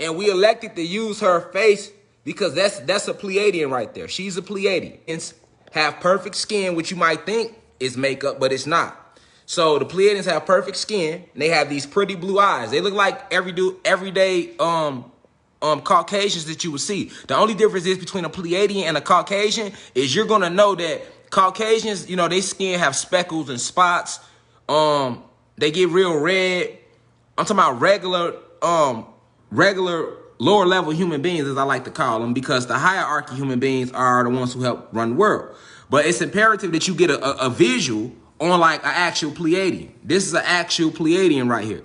And we elected to use her face because that's a Pleiadian right there. She's a Pleiadian. Have perfect skin, which you might think is makeup, but it's not. So the Pleiadians have perfect skin, and they have these pretty blue eyes. They look like everyday Caucasians that you would see. The only difference is between a Pleiadian and a Caucasian is you're gonna know that Caucasians, you know, their skin have speckles and spots. They get real red. I'm talking about regular lower level human beings, as I like to call them, because the hierarchy human beings are the ones who help run the world. But it's imperative that you get a visual on like an actual Pleiadian. This is an actual Pleiadian right here.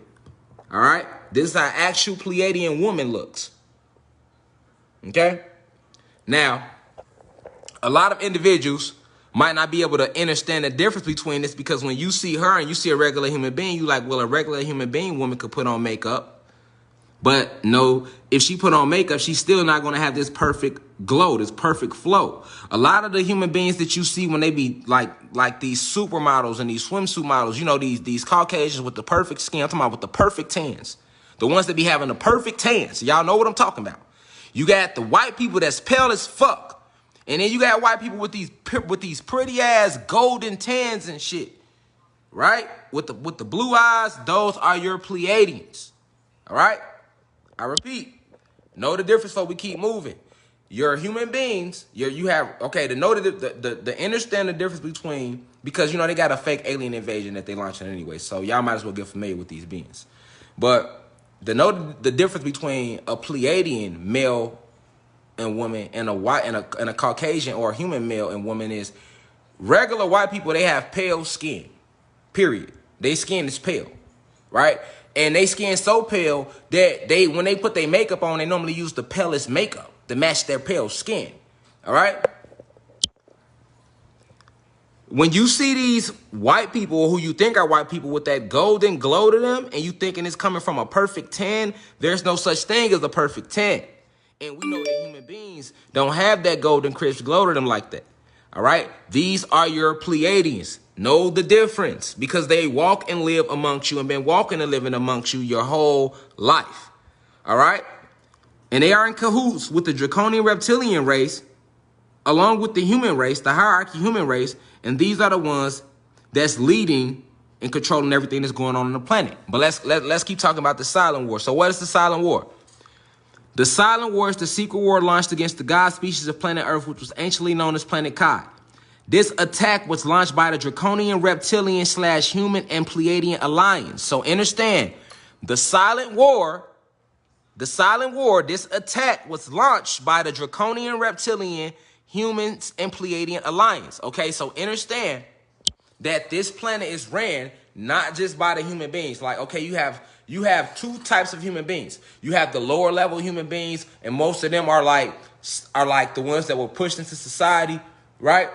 All right. This is how actual Pleiadian woman looks. Okay. Now, a lot of individuals might not be able to understand the difference between this, because when you see her and you see a regular human being, you like, well, a regular human being woman could put on makeup. But no, if she put on makeup, she's still not going to have this perfect glow, this perfect flow. A lot of the human beings that you see when they be like these supermodels and these swimsuit models, you know, these Caucasians with the perfect skin, I'm talking about with the perfect tans, the ones that be having the perfect tans. Y'all know what I'm talking about. You got the white people that's pale as fuck. And then you got white people with these pretty ass golden tans and shit. Right? With the blue eyes, those are your Pleiadians. All right? I repeat, know the difference so we keep moving. Your human beings, you have, okay, to know the understand the difference between, because, you know, they got a fake alien invasion that they launching anyway, so y'all might as well get familiar with these beings. But to know the difference between a Pleiadian male and woman and a white and a Caucasian or a human male and woman is regular white people, they have pale skin, period. Their skin is pale, right? And they skin so pale that when they put their makeup on, they normally use the palest makeup to match their pale skin. All right? When you see these white people who you think are white people with that golden glow to them, and you thinking it's coming from a perfect tan, there's no such thing as a perfect tan. And we know that human beings don't have that golden crisp glow to them like that. All right? These are your Pleiadians. Know the difference, because they walk and live amongst you and been walking and living amongst you your whole life. All right? And they are in cahoots with the draconian reptilian race, along with the human race, the hierarchy human race. And these are the ones that's leading and controlling everything that's going on the planet. But let's keep talking about the Silent War. So what is the Silent War? The Silent War is the secret war launched against the god species of planet Earth, which was anciently known as Planet Kai. This attack was launched by the Draconian Reptilian / Human and Pleiadian Alliance. So understand, the Silent War, this attack was launched by the Draconian Reptilian, Humans, and Pleiadian Alliance. Okay, so understand that this planet is ran not just by the human beings. Like, okay, you have two types of human beings. You have the lower level human beings, and most of them are like the ones that were pushed into society, right?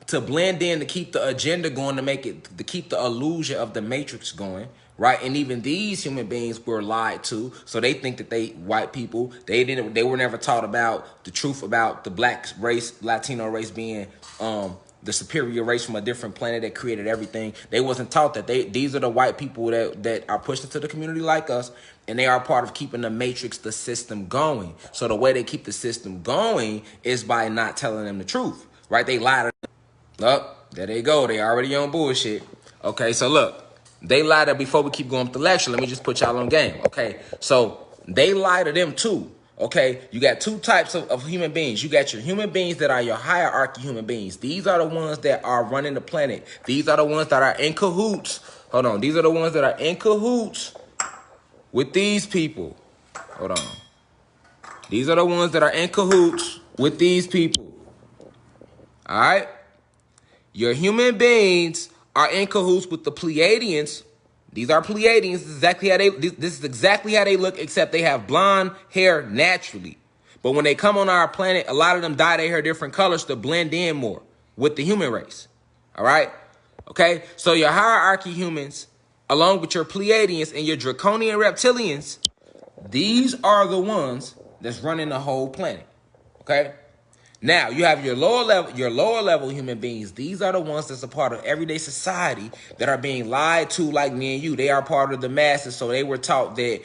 To blend in, to keep the agenda going, to keep the illusion of the matrix going, right? And even these human beings were lied to, so they think that white people, they were never taught about the truth about the black race, Latino race being the superior race from a different planet that created everything. They wasn't taught that these are the white people that are pushed into the community like us, and they are part of keeping the matrix, the system going. So the way they keep the system going is by not telling them the truth, right? They lie to them. Oh, there they go. They already on bullshit. Okay, so look, they lie to, before we keep going with the lecture, let me just put y'all on game. Okay, so they lie to them too. Okay, you got two types of human beings. You got your human beings that are your hierarchy human beings. These are the ones that are running the planet. These are the ones that are in cahoots. Hold on. These are the ones that are in cahoots with these people. Hold on. These are the ones that are in cahoots with these people. All right? Your human beings are in cahoots with the Pleiadians. These are Pleiadians. This is exactly how they look, except they have blonde hair naturally. But when they come on our planet, a lot of them dye their hair different colors to blend in more with the human race. All right? Okay? So your hierarchy humans, along with your Pleiadians and your draconian reptilians, these are the ones that's running the whole planet. Okay? Now you have your lower level human beings. These are the ones that's a part of everyday society that are being lied to, like me and you. They are part of the masses, so they were taught that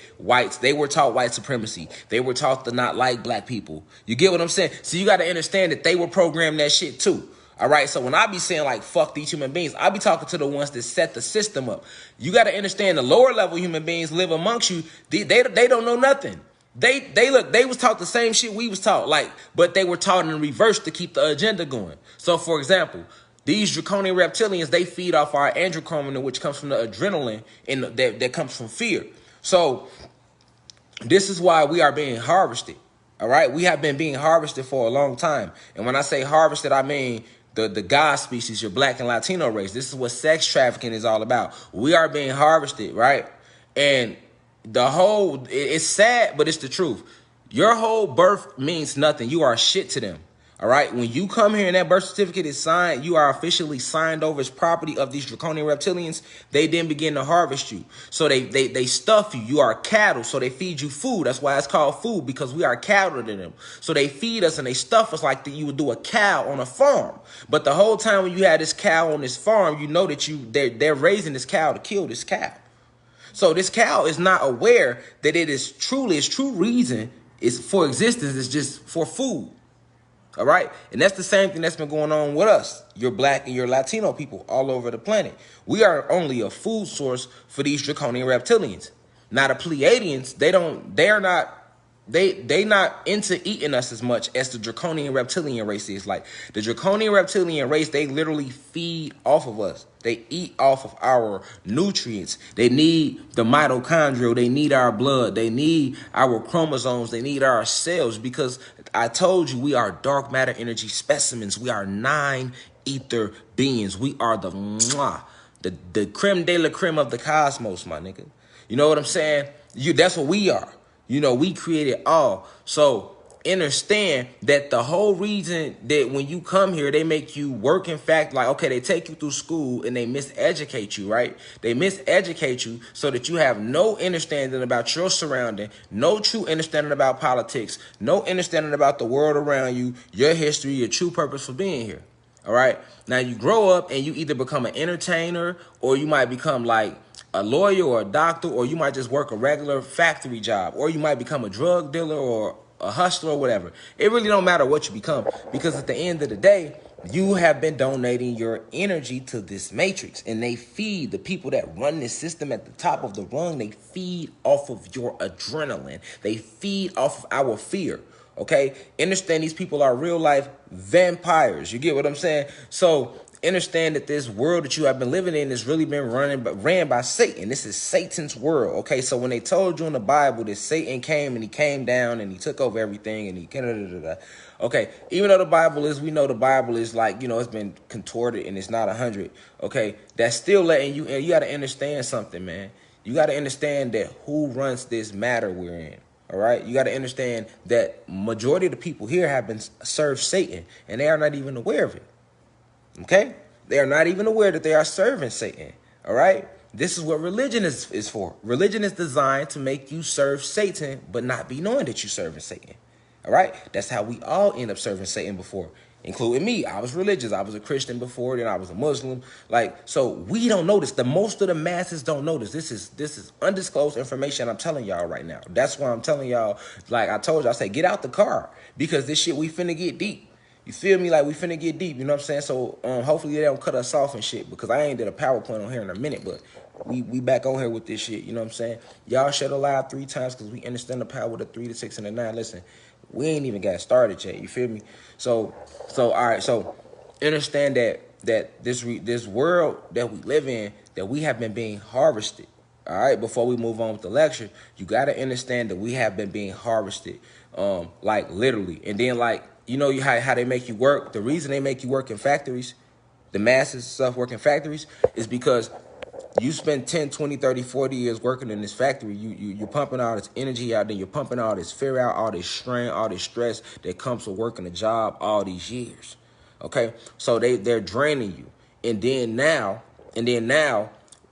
they were taught white supremacy. They were taught to not like black people. You get what I'm saying? So you got to understand that they were programmed that shit too. All right, so when I be saying like fuck these human beings, I be talking to the ones that set the system up. You got to understand the lower level human beings live amongst you. They don't know nothing. They was taught the same shit we was taught, like, but they were taught in reverse to keep the agenda going. So for example, these draconian reptilians, they feed off our androchromin, which comes from the adrenaline and that comes from fear. So this is why we are being harvested. All right, we have been being harvested for a long time. And when I say harvested, I mean the God species, your black and Latino race. This is what sex trafficking is all about. We are being harvested, right? And it's sad, but it's the truth. Your whole birth means nothing. You are shit to them. All right. When you come here and that birth certificate is signed, you are officially signed over as property of these draconian reptilians. They then begin to harvest you. So they stuff you. You are cattle. So they feed you food. That's why it's called food, because we are cattle to them. So they feed us and they stuff us like you would do a cow on a farm. But the whole time when you had this cow on this farm, you know that they're raising this cow to kill this cow. So this cow is not aware that its true reason is for existence is just for food. All right. And that's the same thing that's been going on with us, your black and your Latino people all over the planet. We are only a food source for these draconian reptilians. Now the Pleiadians, they not into eating us as much as the draconian reptilian race is. Like the draconian reptilian race, they literally feed off of us. They eat off of our nutrients. They need the mitochondria. They need our blood. They need our chromosomes. They need our cells, because I told you we are dark matter energy specimens. We are 9 ether beings. We are the creme de la creme of the cosmos, my nigga. You know what I'm saying? That's what we are. You know, we created all. So understand that the whole reason that when you come here, they make you work, in fact, like, okay, they take you through school and they miseducate you, right? They miseducate you so that you have no understanding about your surrounding, no true understanding about politics, no understanding about the world around you, your history, your true purpose for being here. All right. Now you grow up and you either become an entertainer, or you might become like a lawyer or a doctor, or you might just work a regular factory job, or you might become a drug dealer or a hustler or whatever. It really don't matter what you become, because at the end of the day, you have been donating your energy to this matrix, and they feed the people that run this system at the top of the rung. They feed off of your adrenaline. They feed off of our fear. Okay, understand these people are real life vampires. You get what I'm saying? So understand that this world that you have been living in has really been ran by Satan. This is Satan's world. Okay, so when they told you in the Bible that Satan came and he came down and he took over everything and he okay, even though we know the Bible is like, you know, it's been contorted and it's not 100. Okay, that's still letting you, and you got to understand something, man. You got to understand that who runs this matter we're in. All right, you got to understand that majority of the people here have been served Satan, and they are not even aware of it. Okay, they are not even aware that they are serving Satan. All right, this is what religion is for. Religion is designed to make you serve Satan, but not be knowing that you're serving Satan. All right, that's how we all end up serving Satan before, including me. I was religious. I was a Christian before, then I was a Muslim. Like, so we don't know this. Most of the masses don't know this. This is undisclosed information I'm telling y'all right now. That's why I'm telling y'all, like I told you, I say, get out the car, because this shit, we finna get deep. You feel me? Like, we finna get deep, you know what I'm saying? So hopefully they don't cut us off and shit, because I ain't did a PowerPoint on here in a minute, but we back on here with this shit, you know what I'm saying? Y'all share the live 3 times, because we understand the power of the 3, the 6, and the 9. Listen, we ain't even got started yet, you feel me? So all right, so understand that this world that we live in, that we have been being harvested. All right, before we move on with the lecture, you got to understand that we have been being harvested, like literally. And then, like, you know how they make you work. The reason they make you work in factories, the masses stuff work in factories, is because you spend 10, 20, 30, 40 years working in this factory. You're pumping all this energy out there. You're pumping all this fear out, all this strain, all this stress that comes with working a job all these years. Okay, so they're draining you. And then now,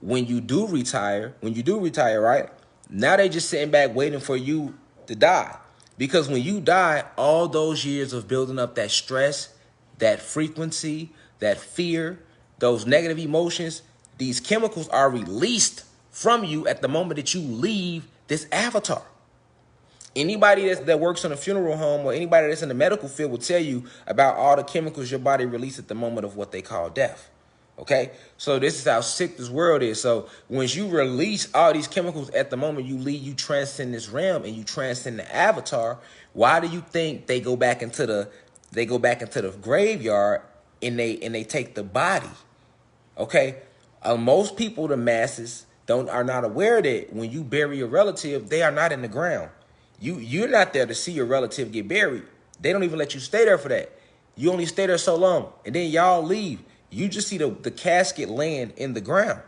when you do retire, right? Now they just sitting back waiting for you to die. Because when you die, all those years of building up that stress, that frequency, that fear, those negative emotions, these chemicals are released from you at the moment that you leave this avatar. Anybody that works in a funeral home or anybody that's in the medical field will tell you about all the chemicals your body releases at the moment of what they call death. Okay, so this is how sick this world is. So once you release all these chemicals at the moment you leave, you transcend this realm and you transcend the avatar. Why do you think they go back into the graveyard and they take the body? Okay, most people, the masses, are not aware that when you bury a relative, they are not in the ground. You're not there to see your relative get buried. They don't even let you stay there for that. You only stay there so long, and then y'all leave. You just see the casket laying in the ground.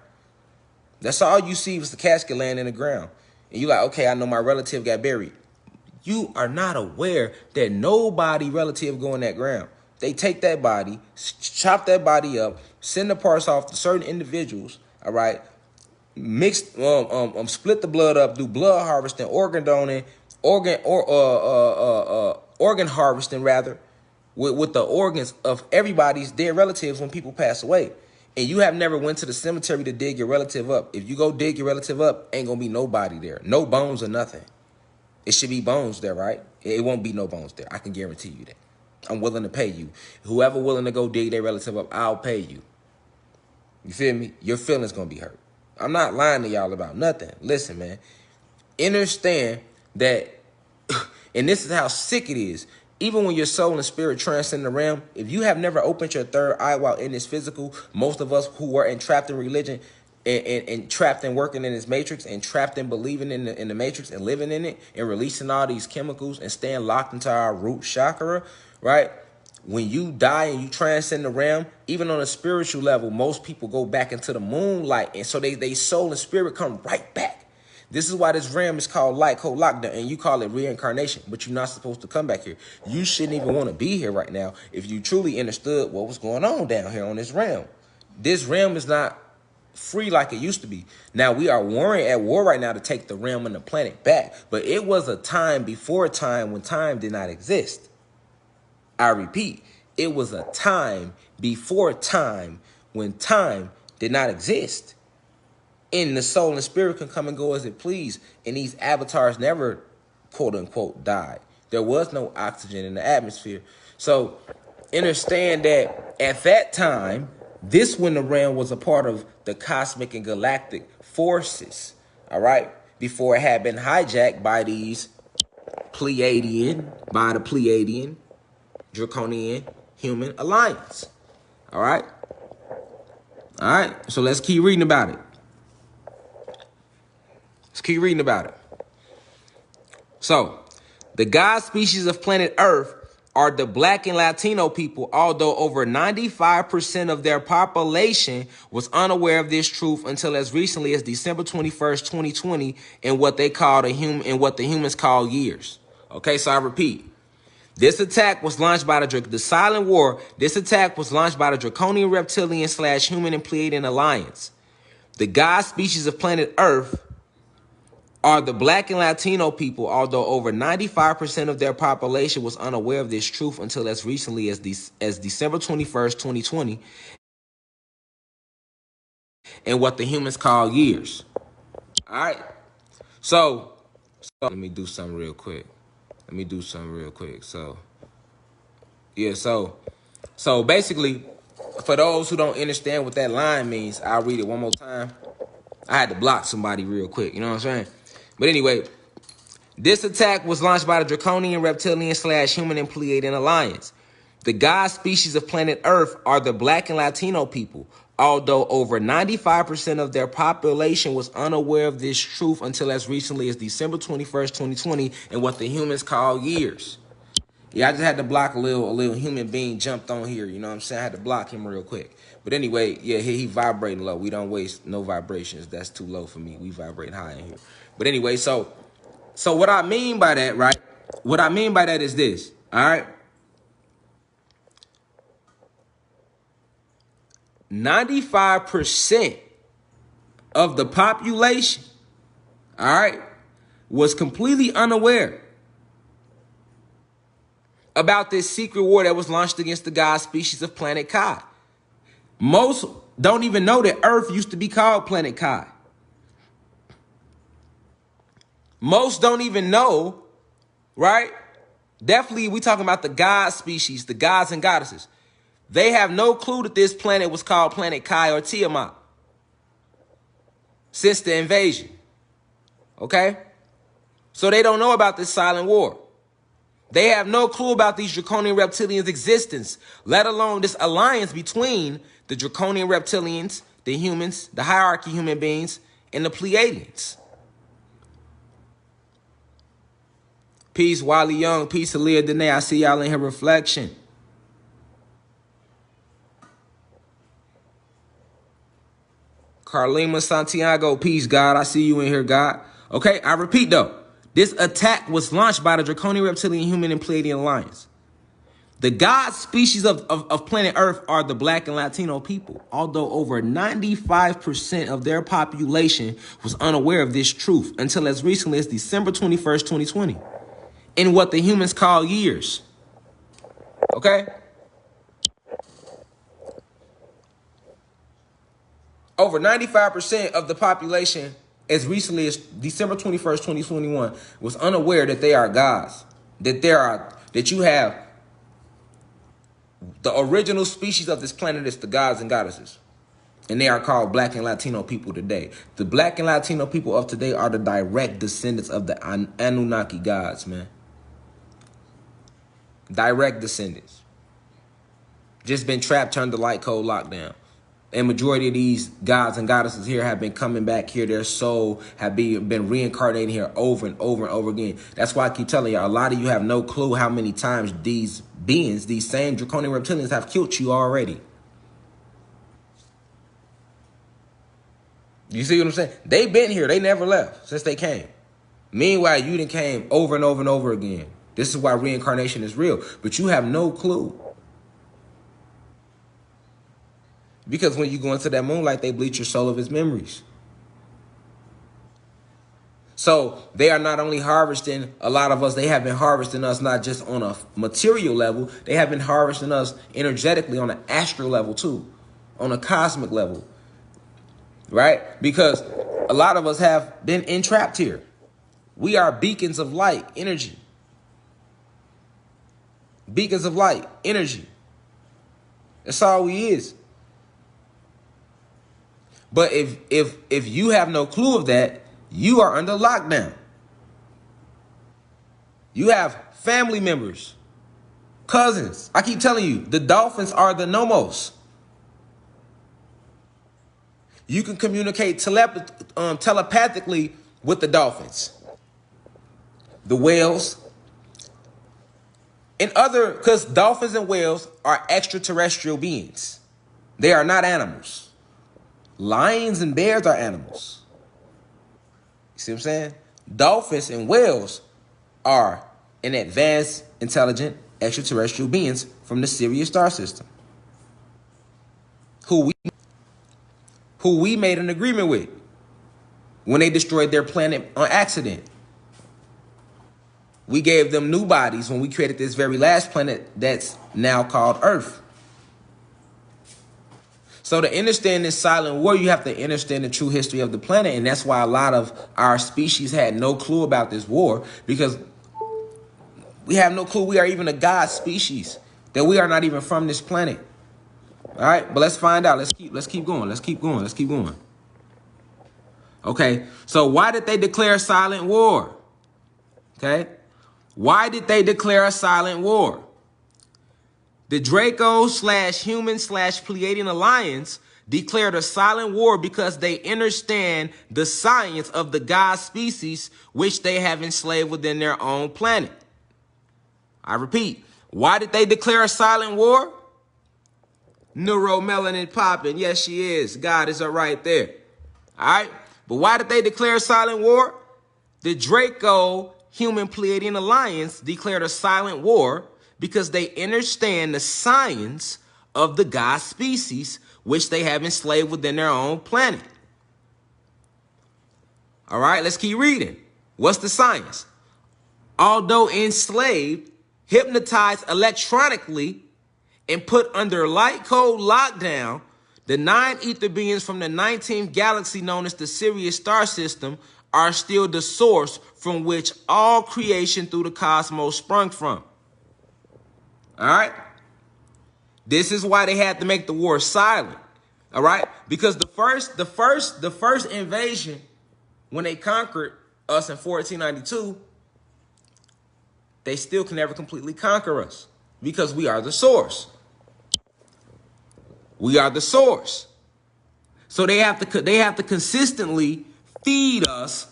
That's all you see was the casket laying in the ground. And you're like, okay, I know my relative got buried. You are not aware that nobody relative go in that ground. They take that body, chop that body up, send the parts off to certain individuals, all right? Mix, split the blood up, do blood harvesting, organ donating, organ harvesting rather, with the organs of everybody's dead relatives when people pass away. And you have never went to the cemetery to dig your relative up. If you go dig your relative up, ain't gonna be nobody there. No bones or nothing. It should be bones there, right? It won't be no bones there. I can guarantee you that. I'm willing to pay you. Whoever willing to go dig their relative up, I'll pay you. You feel me? Your feelings gonna be hurt. I'm not lying to y'all about nothing. Listen, man. Understand that, and this is how sick it is. Even when your soul and spirit transcend the realm, if you have never opened your third eye while in this physical, most of us who were entrapped in religion and trapped in working in this matrix and trapped in believing in the matrix and living in it and releasing all these chemicals and staying locked into our root chakra, right? When you die and you transcend the realm, even on a spiritual level, most people go back into the moonlight. And so they soul and spirit come right back. This is why this realm is called light code lockdown, and you call it reincarnation, but you're not supposed to come back here. You shouldn't even want to be here right now if you truly understood what was going on down here on this realm. This realm is not free like it used to be. Now, we are at war right now to take the realm and the planet back, but it was a time before time when time did not exist. I repeat, it was a time before time when time did not exist. And the soul and spirit can come and go as it please. And these avatars never, quote unquote, died. There was no oxygen in the atmosphere. So understand that at that time, when the realm was a part of the cosmic and galactic forces, all right, before it had been hijacked by the Pleiadian, Draconian human alliance. All right. All right. So let's keep reading about it. So, the god species of planet Earth are the Black and Latino people, although over 95% of their population was unaware of this truth until as recently as December 21st, 2020, in what the humans call years. Okay, so I repeat. This attack was launched by the Silent War. This attack was launched by the Draconian Reptilian / Human and Pleiadian Alliance. The god species of planet Earth are the Black and Latino people, although over 95% of their population was unaware of this truth until as recently as December 21st, 2020, and what the humans call years. All right. So let me do something real quick. So, yeah, so basically, for those who don't understand what that line means, I'll read it one more time. I had to block somebody real quick, you know what I'm saying? But anyway, this attack was launched by the Draconian Reptilian / Human and Pleiadian Alliance. The god species of planet Earth are the Black and Latino people, although over 95% of their population was unaware of this truth until as recently as December 21st, 2020, and what the humans call years. Yeah, I just had to block a little human being jumped on here, you know what I'm saying? I had to block him real quick. But anyway, yeah, he vibrating low. We don't waste no vibrations. That's too low for me. We vibrate high in here. But anyway, so what I mean by that, right? What I mean by that is this, all right? 95% of the population, all right, was completely unaware about this secret war that was launched against the god species of planet Kai. Most don't even know that Earth used to be called planet Kai. Most don't even know, right? Definitely, we talking about the god species, the gods and goddesses. They have no clue that this planet was called planet Kai or Tiamat since the invasion. Okay? So they don't know about this silent war. They have no clue about these draconian reptilians' existence, let alone this alliance between the draconian reptilians, the humans, the hierarchy human beings, and the Pleiadians. Peace, Wally Young. Peace, Aaliyah Dene. I see y'all in here reflection. Carlima Santiago. Peace, God. I see you in here, God. Okay, I repeat, though. This attack was launched by the Draconian Reptilian Human and Pleiadian Alliance. The god species of planet Earth are the Black and Latino people, although over 95% of their population was unaware of this truth until as recently as December 21st, 2020, in what the humans call years. Okay? Over 95% of the population as recently as December 21st, 2021 was unaware that they are gods, that you have the original species of this planet is the gods and goddesses. And they are called Black and Latino people today. The Black and Latino people of today are the direct descendants of the Anunnaki gods, man. Direct descendants. Just been trapped, turned the light code lockdown. And majority of these gods and goddesses here have been coming back here. Their soul have been reincarnating here over and over and over again. That's why I keep telling you, a lot of you have no clue how many times these beings, these same draconian reptilians, have killed you already. You see what I'm saying? They've been here. They never left since they came. Meanwhile, you done came over and over and over again. This is why reincarnation is real. But you have no clue. Because when you go into that moonlight, they bleach your soul of its memories. So they are not only harvesting a lot of us, they have been harvesting us not just on a material level, they have been harvesting us energetically on an astral level too, on a cosmic level, right? Because a lot of us have been entrapped here. We are beacons of light, energy. Beacons of light, energy. That's all we is. But if you have no clue of that, you are under lockdown. You have family members, cousins. I keep telling you, the dolphins are the nomos. You can communicate telepathically with the dolphins, the whales, and because dolphins and whales are extraterrestrial beings. They are not animals. Lions and bears are animals. You see what I'm saying? Dolphins and whales are an advanced, intelligent, extraterrestrial beings from the Sirius star system, who we made an agreement with when they destroyed their planet on accident. We gave them new bodies when we created this very last planet that's now called Earth. So to understand this silent war, you have to understand the true history of the planet. And that's why a lot of our species had no clue about this war, because we have no clue we are even a god species, that we are not even from this planet. All right, but let's find out. Let's keep going. Okay, so why did they declare silent war? Okay, why did they declare a silent war? The Draco/Human/Pleiadian Alliance declared a silent war because they understand the science of the god species which they have enslaved within their own planet. I repeat, why did they declare a silent war? Neuromelanin popping. Yes, she is. God is right there. All right. But why did they declare a silent war? The Draco/Human/Pleiadian Alliance declared a silent war because they understand the science of the god species which they have enslaved within their own planet. All right, let's keep reading. What's the science? Although enslaved, hypnotized electronically, and put under light code lockdown, the 9 ether beings from the 19th galaxy known as the Sirius star system are still the source from which all creation through the cosmos sprung from. All right? This is why they had to make the war silent. All right? Because the first invasion, when they conquered us in 1492, they still can never completely conquer us because we are the source. We are the source. So they have to consistently feed us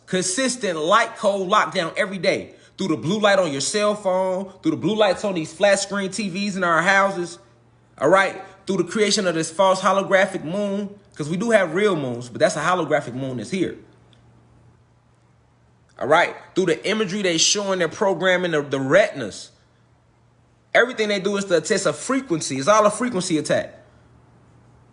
consistent light code lockdown every day through the blue light on your cell phone, through the blue lights on these flat screen TVs in our houses. All right, through the creation of this false holographic moon, because we do have real moons, but that's a holographic moon that's here. All right, through the imagery they showing, they're programming the retinas. Everything they do is to test a frequency. It's all a frequency attack.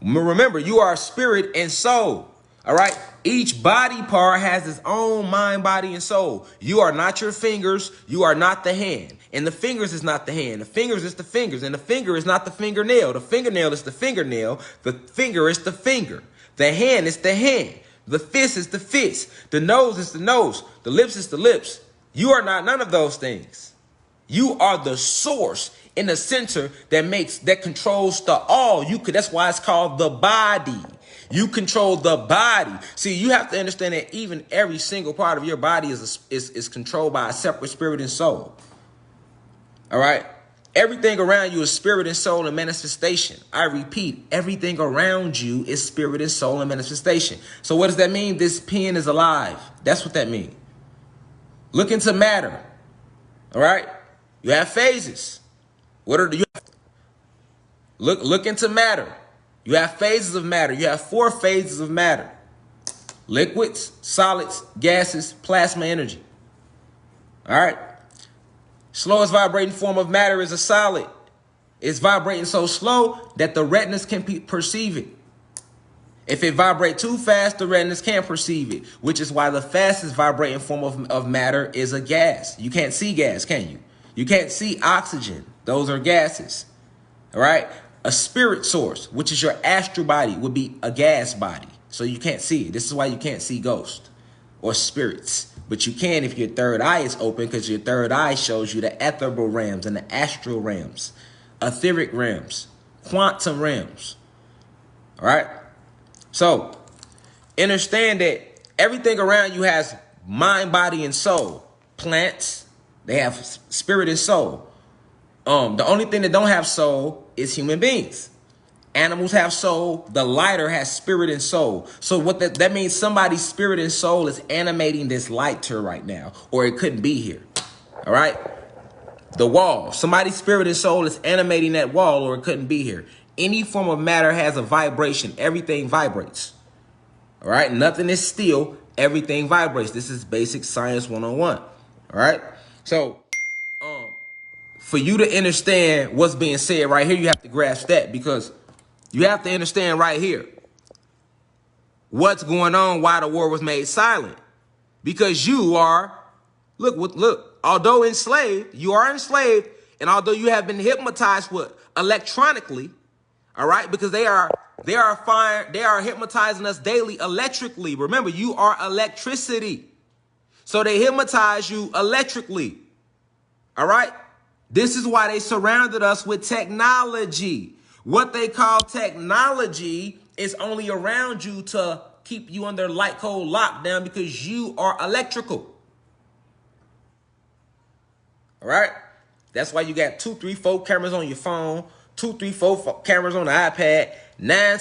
Remember, you are spirit and soul. All right. Each body part has its own mind, body, and soul. You are not your fingers. You are not the hand. And the fingers is not the hand. The fingers is the fingers. And the finger is not the fingernail. The fingernail is the fingernail. The finger is the finger. The hand is the hand. The fist is the fist. The nose is the nose. The lips is the lips. You are not none of those things. You are the source in the center that controls the all. That's why it's called the body. You control the body. See, you have to understand that even every single part of your body is controlled by a separate spirit and soul. All right. Everything around you is spirit and soul and manifestation. I repeat, everything around you is spirit and soul and manifestation. So what does that mean? This pen is alive. That's what that means. Look into matter. All right. You have phases. Look into matter. You have phases of matter. You have 4 phases of matter: liquids, solids, gases, plasma energy. All right. Slowest vibrating form of matter is a solid. It's vibrating so slow that the retinas can perceive it. If it vibrates too fast, the retinas can't perceive it, which is why the fastest vibrating form of matter is a gas. You can't see gas, can you? You can't see oxygen. Those are gases. All right. A spirit source, which is your astral body, would be a gas body. So you can't see it. This is why you can't see ghosts or spirits. But you can if your third eye is open, because your third eye shows you the ethereal realms and the astral realms, etheric realms, quantum realms. All right. So understand that everything around you has mind, body, and soul. Plants, they have spirit and soul. The only thing that don't have soul is human beings. Animals have soul. The lighter has spirit and soul. So what that means, somebody's spirit and soul is animating this lighter right now, or it couldn't be here. All right. The wall, somebody's spirit and soul is animating that wall, or it couldn't be here. Any form of matter has a vibration. Everything vibrates. All right. Nothing is still. Everything vibrates. This is basic science 101. All right. So, for you to understand what's being said right here, you have to grasp that, because you have to understand right here what's going on, why the war was made silent. Because you are, look, although enslaved, you are enslaved, and although you have been hypnotized electronically, all right, because they are hypnotizing us daily electrically. Remember, you are electricity. So they hypnotize you electrically. All right. This is why they surrounded us with technology. What they call technology is only around you to keep you under light code lockdown, because you are electrical. All right. That's why you got 2, 3, 4 cameras on your phone, 2, 3, 4 cameras on the iPad, 9,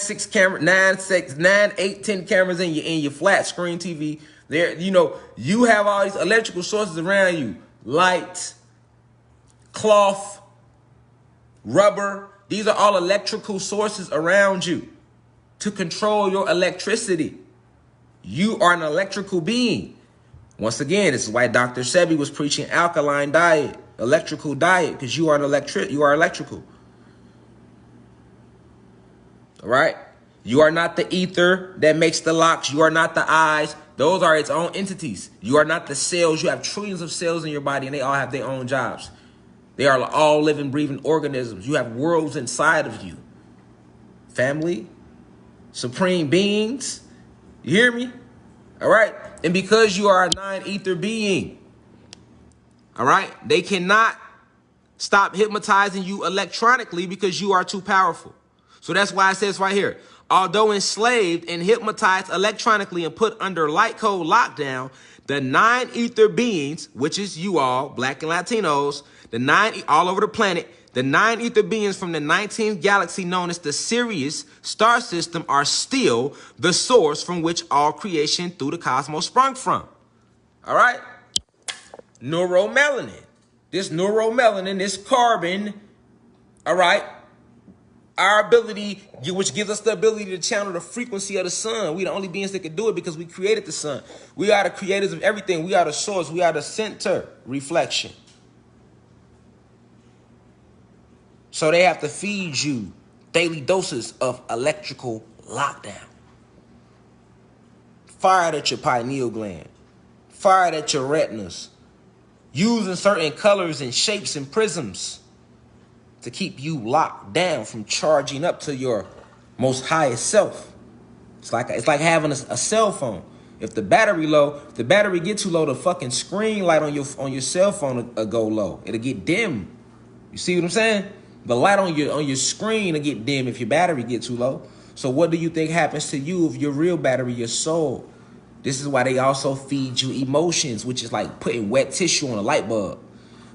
8, 10 cameras in your flat screen TV. There, you have all these electrical sources around you: light, cloth, rubber. These are all electrical sources around you to control your electricity. You are an electrical being. Once again, this is why Dr. Sebi was preaching alkaline diet, electrical diet, because you are electrical. All right. You are not the ether that makes the locks. You are not the eyes. Those are its own entities. You are not the cells. You have trillions of cells in your body, and they all have their own jobs. They are all living, breathing organisms. You have worlds inside of you. Family, supreme beings. You hear me? All right? And because you are a non-ether being, all right, they cannot stop hypnotizing you electronically because you are too powerful. So that's why it says right here, although enslaved and hypnotized electronically and put under light code lockdown, the non-ether beings, which is you all, black and Latinos, all over the planet, the non-ether beings from the 19th galaxy known as the Sirius star system are still the source from which all creation through the cosmos sprung from. All right? Neuromelanin. This neuromelanin, this carbon, all right, our ability, which gives us the ability to channel the frequency of the sun. We the only beings that can do it because we created the sun. We are the creators of everything. We are the source. We are the center reflection. So they have to feed you daily doses of electrical lockdown. Fired at your pineal gland. Fired at your retinas. Using certain colors and shapes and prisms to keep you locked down from charging up to your most highest self. It's like having a cell phone. If the battery low, if the battery get too low, the fucking screen light on your cell phone will go low. It'll get dim. You see what I'm saying? The light on your screen will get dim if your battery get too low. So what do you think happens to you if your real battery, your soul? This is why they also feed you emotions, which is like putting wet tissue on a light bulb.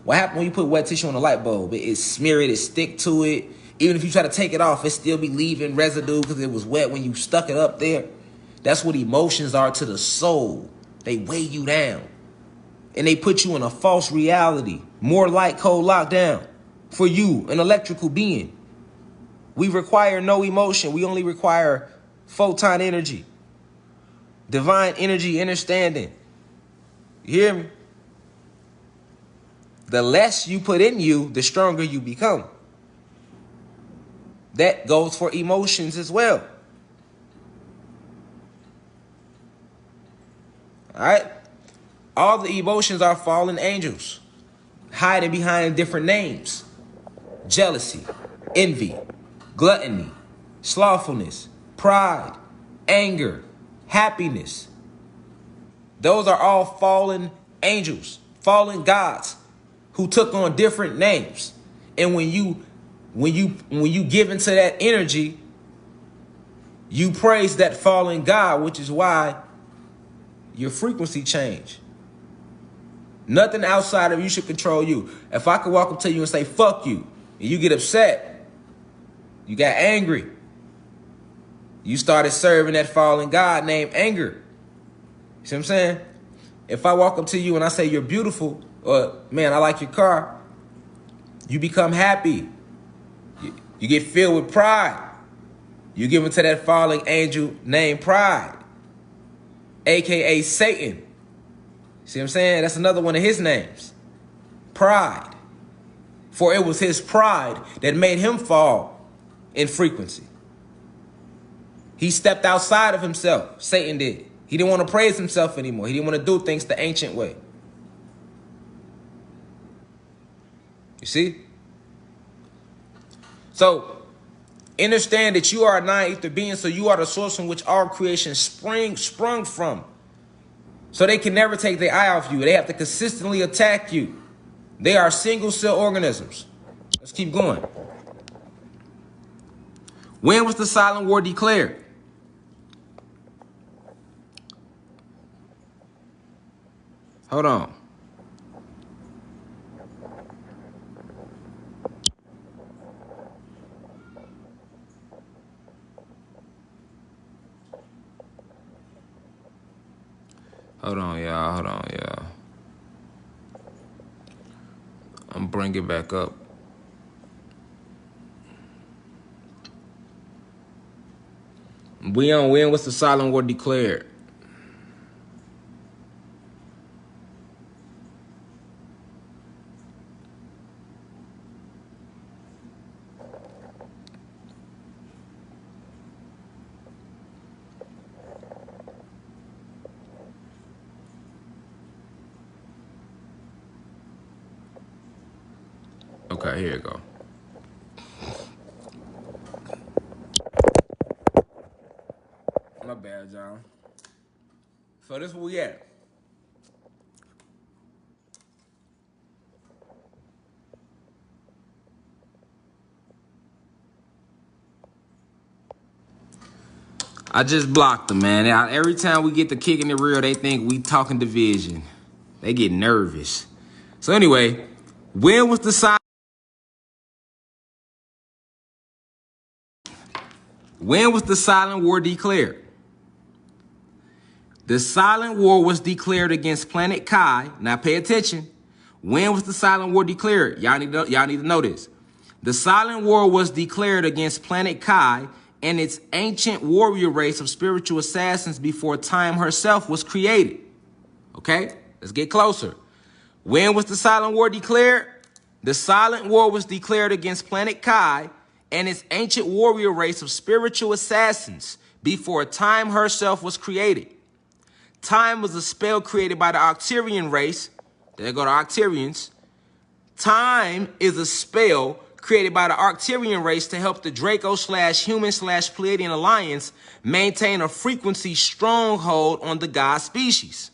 What happens when you put wet tissue on a light bulb? It smear it, it stick to it. Even if you try to take it off, it still be leaving residue because it was wet when you stuck it up there. That's what emotions are to the soul. They weigh you down. And they put you in a false reality. More light code lockdown for you, an electrical being. We require no emotion. We only require photon energy. Divine energy, understanding. You hear me? The less you put in you, the stronger you become. That goes for emotions as well. All right? All the emotions are fallen angels, hiding behind different names. Jealousy, envy, gluttony, slothfulness, pride, anger, happiness. Those are all fallen angels, fallen gods who took on different names. And when you give into that energy, you praise that fallen God, which is why your frequency change. Nothing outside of you should control you. If I could walk up to you and say, fuck you, and you get upset, you got angry, you started serving that fallen God named anger. You see what I'm saying? If I walk up to you and I say you're beautiful, or man, I like your car, you become happy. You get filled with pride. You give into that fallen angel named pride, aka Satan. See what I'm saying? That's another one of his names. Pride. For it was his pride that made him fall in frequency. He stepped outside of himself. Satan did. He didn't want to praise himself anymore. He didn't want to do things the ancient way. You see? So, understand that you are a non-ether being, so you are the source from which all creation sprung from. So they can never take their eye off you. They have to consistently attack you. They are single-cell organisms. Let's keep going. When was the silent war declared? Hold on. Hold on, y'all. I'm bringing it back up. When was the silent war declared? Okay, here you go. My bad, John. So this is where we at. I just blocked them, man. Every time we get to kicking it real, they think we talking division. They get nervous. So anyway, when was the silent war declared? The silent war was declared against planet Kai. Now pay attention. When was the silent war declared? Y'all need to know this. The silent war was declared against planet Kai and its ancient warrior race of spiritual assassins before time herself was created. Okay, let's get closer. When was the silent war declared? The silent war was declared against planet Kai and its ancient warrior race of spiritual assassins before time herself was created. Time was a spell created by the Octarian race. There go the Octarians. Time is a spell created by the Arcturian race to help the Draco/Human/Pleiadian alliance maintain a frequency stronghold on the god species.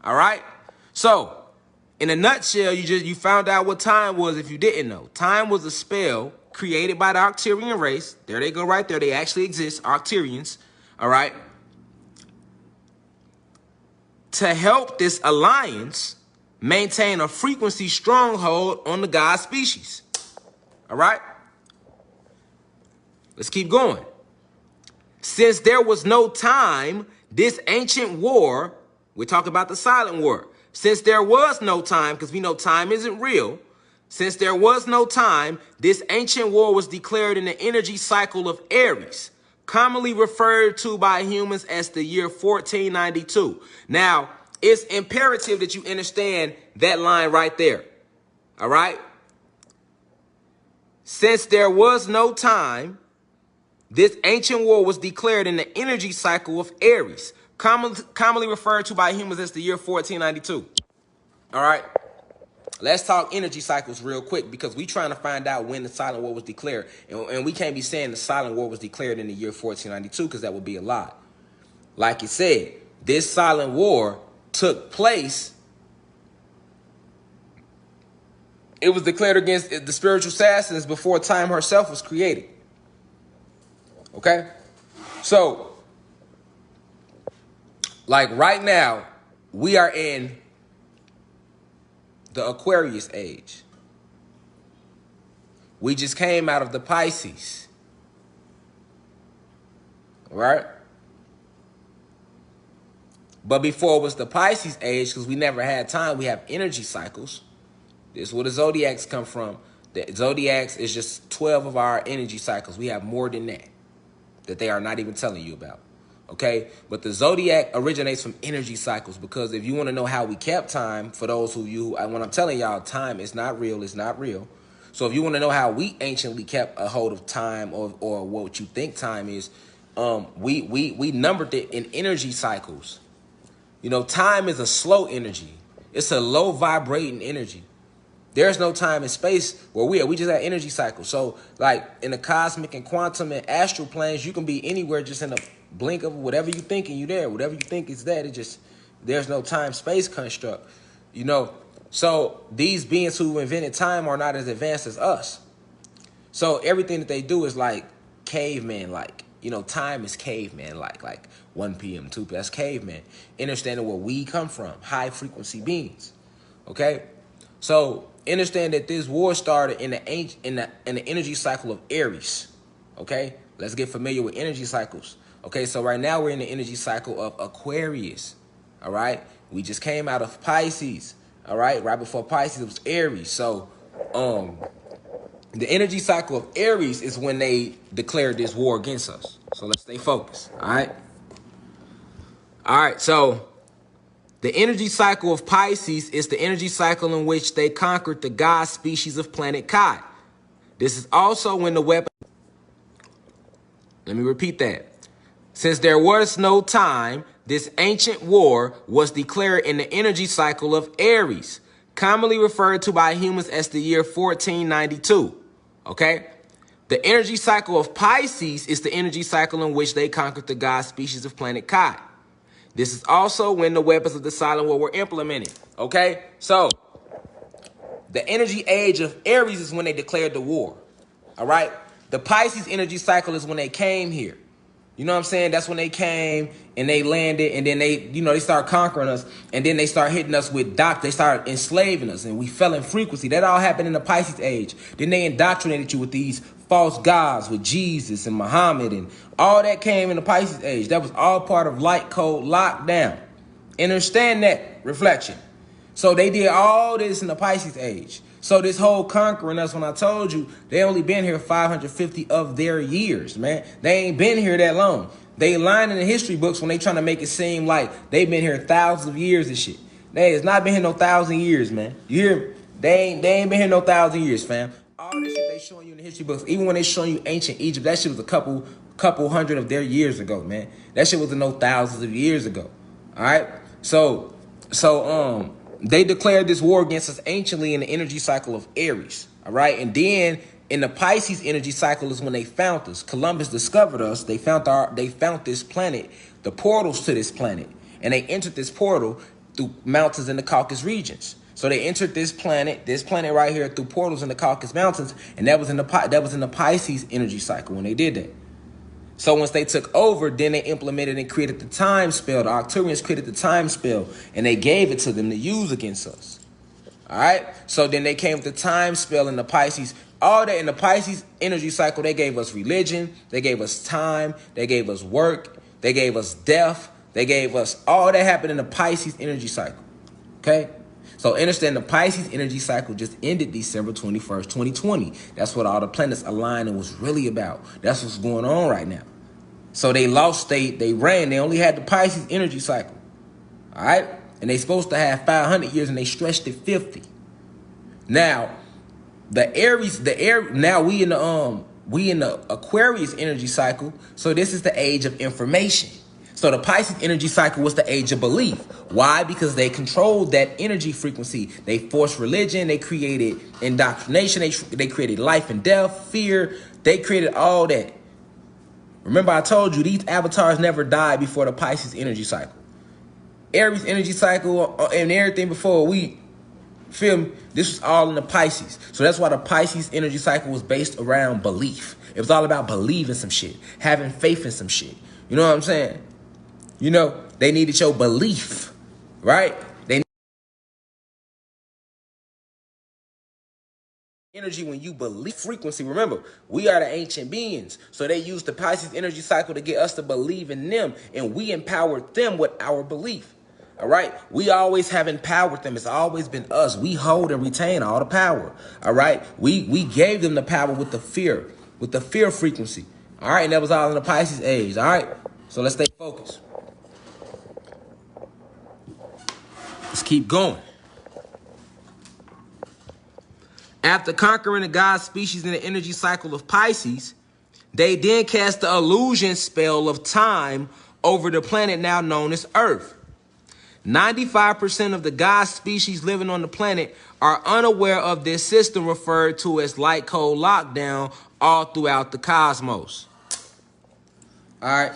All right? So, in a nutshell, you found out what time was if you didn't know. Time was a spell created by the Arcturian race. There they go right there. They actually exist, Arcturians. All right? To help this alliance maintain a frequency stronghold on the god species. All right? Let's keep going. Since there was no time, this ancient war, we're talking about the silent war. Since there was no time, because we know time isn't real. Since there was no time, this ancient war was declared in the energy cycle of Aries, commonly referred to by humans as the year 1492. Now, it's imperative that you understand that line right there. All right? Since there was no time, this ancient war was declared in the energy cycle of Aries, commonly referred to by humans as the year 1492. All right? Let's talk energy cycles real quick because we trying to find out when the silent war was declared. And we can't be saying the silent war was declared in the year 1492 because that would be a lie. Like you said, this silent war took place. It was declared against the spiritual assassins before time herself was created. Okay? So, like right now, we are in the Aquarius age. We just came out of the Pisces. Right? But before it was the Pisces age, because we never had time, we have energy cycles. This is where the zodiacs come from. The zodiacs is just 12 of our energy cycles. We have more than that they are not even telling you about. Okay? But the zodiac originates from energy cycles because if you want to know how we kept time, for those who when I'm telling y'all, time is not real, it's not real. So if you want to know how we anciently kept a hold of time or what you think time is, we numbered it in energy cycles. You know, time is a slow energy. It's a low vibrating energy. There's no time and space where we are. We just have energy cycles. So, like, in the cosmic and quantum and astral planes, you can be anywhere just in a blink of whatever you think and you there. Whatever you think is that. It just, there's no time-space construct. You know, so these beings who invented time are not as advanced as us. So everything that they do is like caveman-like. You know, time is caveman-like. Like 1 p.m., 2 p.m. That's caveman. Understanding where we come from. High-frequency beings. Okay? So understand that this war started in the energy cycle of Aries. Okay, let's get familiar with energy cycles. Okay, so right now we're in the energy cycle of Aquarius. All right, we just came out of Pisces. All right, right before Pisces it was Aries. So the energy cycle of Aries is when they declared this war against us. So let's stay focused. All right, so the energy cycle of Pisces is the energy cycle in which they conquered the god species of planet Kai. This is also when the weapon... Let me repeat that. Since there was no time, this ancient war was declared in the energy cycle of Aries, commonly referred to by humans as the year 1492. Okay? The energy cycle of Pisces is the energy cycle in which they conquered the god species of planet Kai. This is also when the weapons of the Silent War were implemented. Okay? So, the energy age of Aries is when they declared the war. All right? The Pisces energy cycle is when they came here. You know what I'm saying? That's when they came and they landed, and then they start conquering us, and then they start hitting us with they start enslaving us, and we fell in frequency. That all happened in the Pisces age. Then they indoctrinated you with these false gods, with Jesus and Muhammad, and all that came in the Pisces age. That was all part of light code lockdown. Understand that reflection. So they did all this in the Pisces age. So this whole conquering us, when I told you, they only been here 550 of their years, man. They ain't been here that long. They lying in the history books when they trying to make it seem like they've been here thousands of years and shit. They has not been here no 1,000 years, man. You hear me? They ain't been here no 1,000 years, fam. All this shit they showing you in the history books, even when they showing you ancient Egypt, that shit was a couple hundred of their years ago, man. That shit was no thousands of years ago. All right? So they declared this war against us anciently in the energy cycle of Aries. All right. And then in the Pisces energy cycle is when they found us. Columbus discovered us. They found this planet, the portals to this planet. And they entered this portal through mountains in the Caucasus regions. So they entered this planet right here through portals in the Caucasus Mountains. And that was in the Pisces energy cycle when they did that. So once they took over, then they implemented and created the time spell. The Arcturians created the time spell, and they gave it to them to use against us. All right? So then they came with the time spell in the Pisces. All that in the Pisces energy cycle, they gave us religion. They gave us time. They gave us work. They gave us death. They gave us all that happened in the Pisces energy cycle. Okay? So understand the Pisces energy cycle just ended December 21st, 2020. That's what all the planets aligned and was really about. That's what's going on right now. So they lost, they ran. They only had the Pisces energy cycle. All right? And they supposed to have 500 years, and they stretched it 50. Now, now we in the Aquarius energy cycle. So this is the age of information. So the Pisces energy cycle was the age of belief. Why? Because they controlled that energy frequency. They forced religion. They created indoctrination. They created life and death, fear. They created all that. Remember, I told you these avatars never died before the Pisces energy cycle. Aries energy cycle and everything before we film, this was all in the Pisces. So that's why the Pisces energy cycle was based around belief. It was all about believing some shit, having faith in some shit. You know what I'm saying? You know, they needed your belief, right? They energy when you believe frequency. Remember, we are the ancient beings. So they used the Pisces energy cycle to get us to believe in them, and we empowered them with our belief. All right? We always have empowered them. It's always been us. We hold and retain all the power. All right? We gave them the power with the fear frequency. All right? And that was all in the Pisces age. All right? So let's stay focused. Let's keep going. After conquering the god species in the energy cycle of Pisces, they then cast the illusion spell of time over the planet now known as Earth. 95% of the god species living on the planet are unaware of this system referred to as light code lockdown all throughout the cosmos. All right.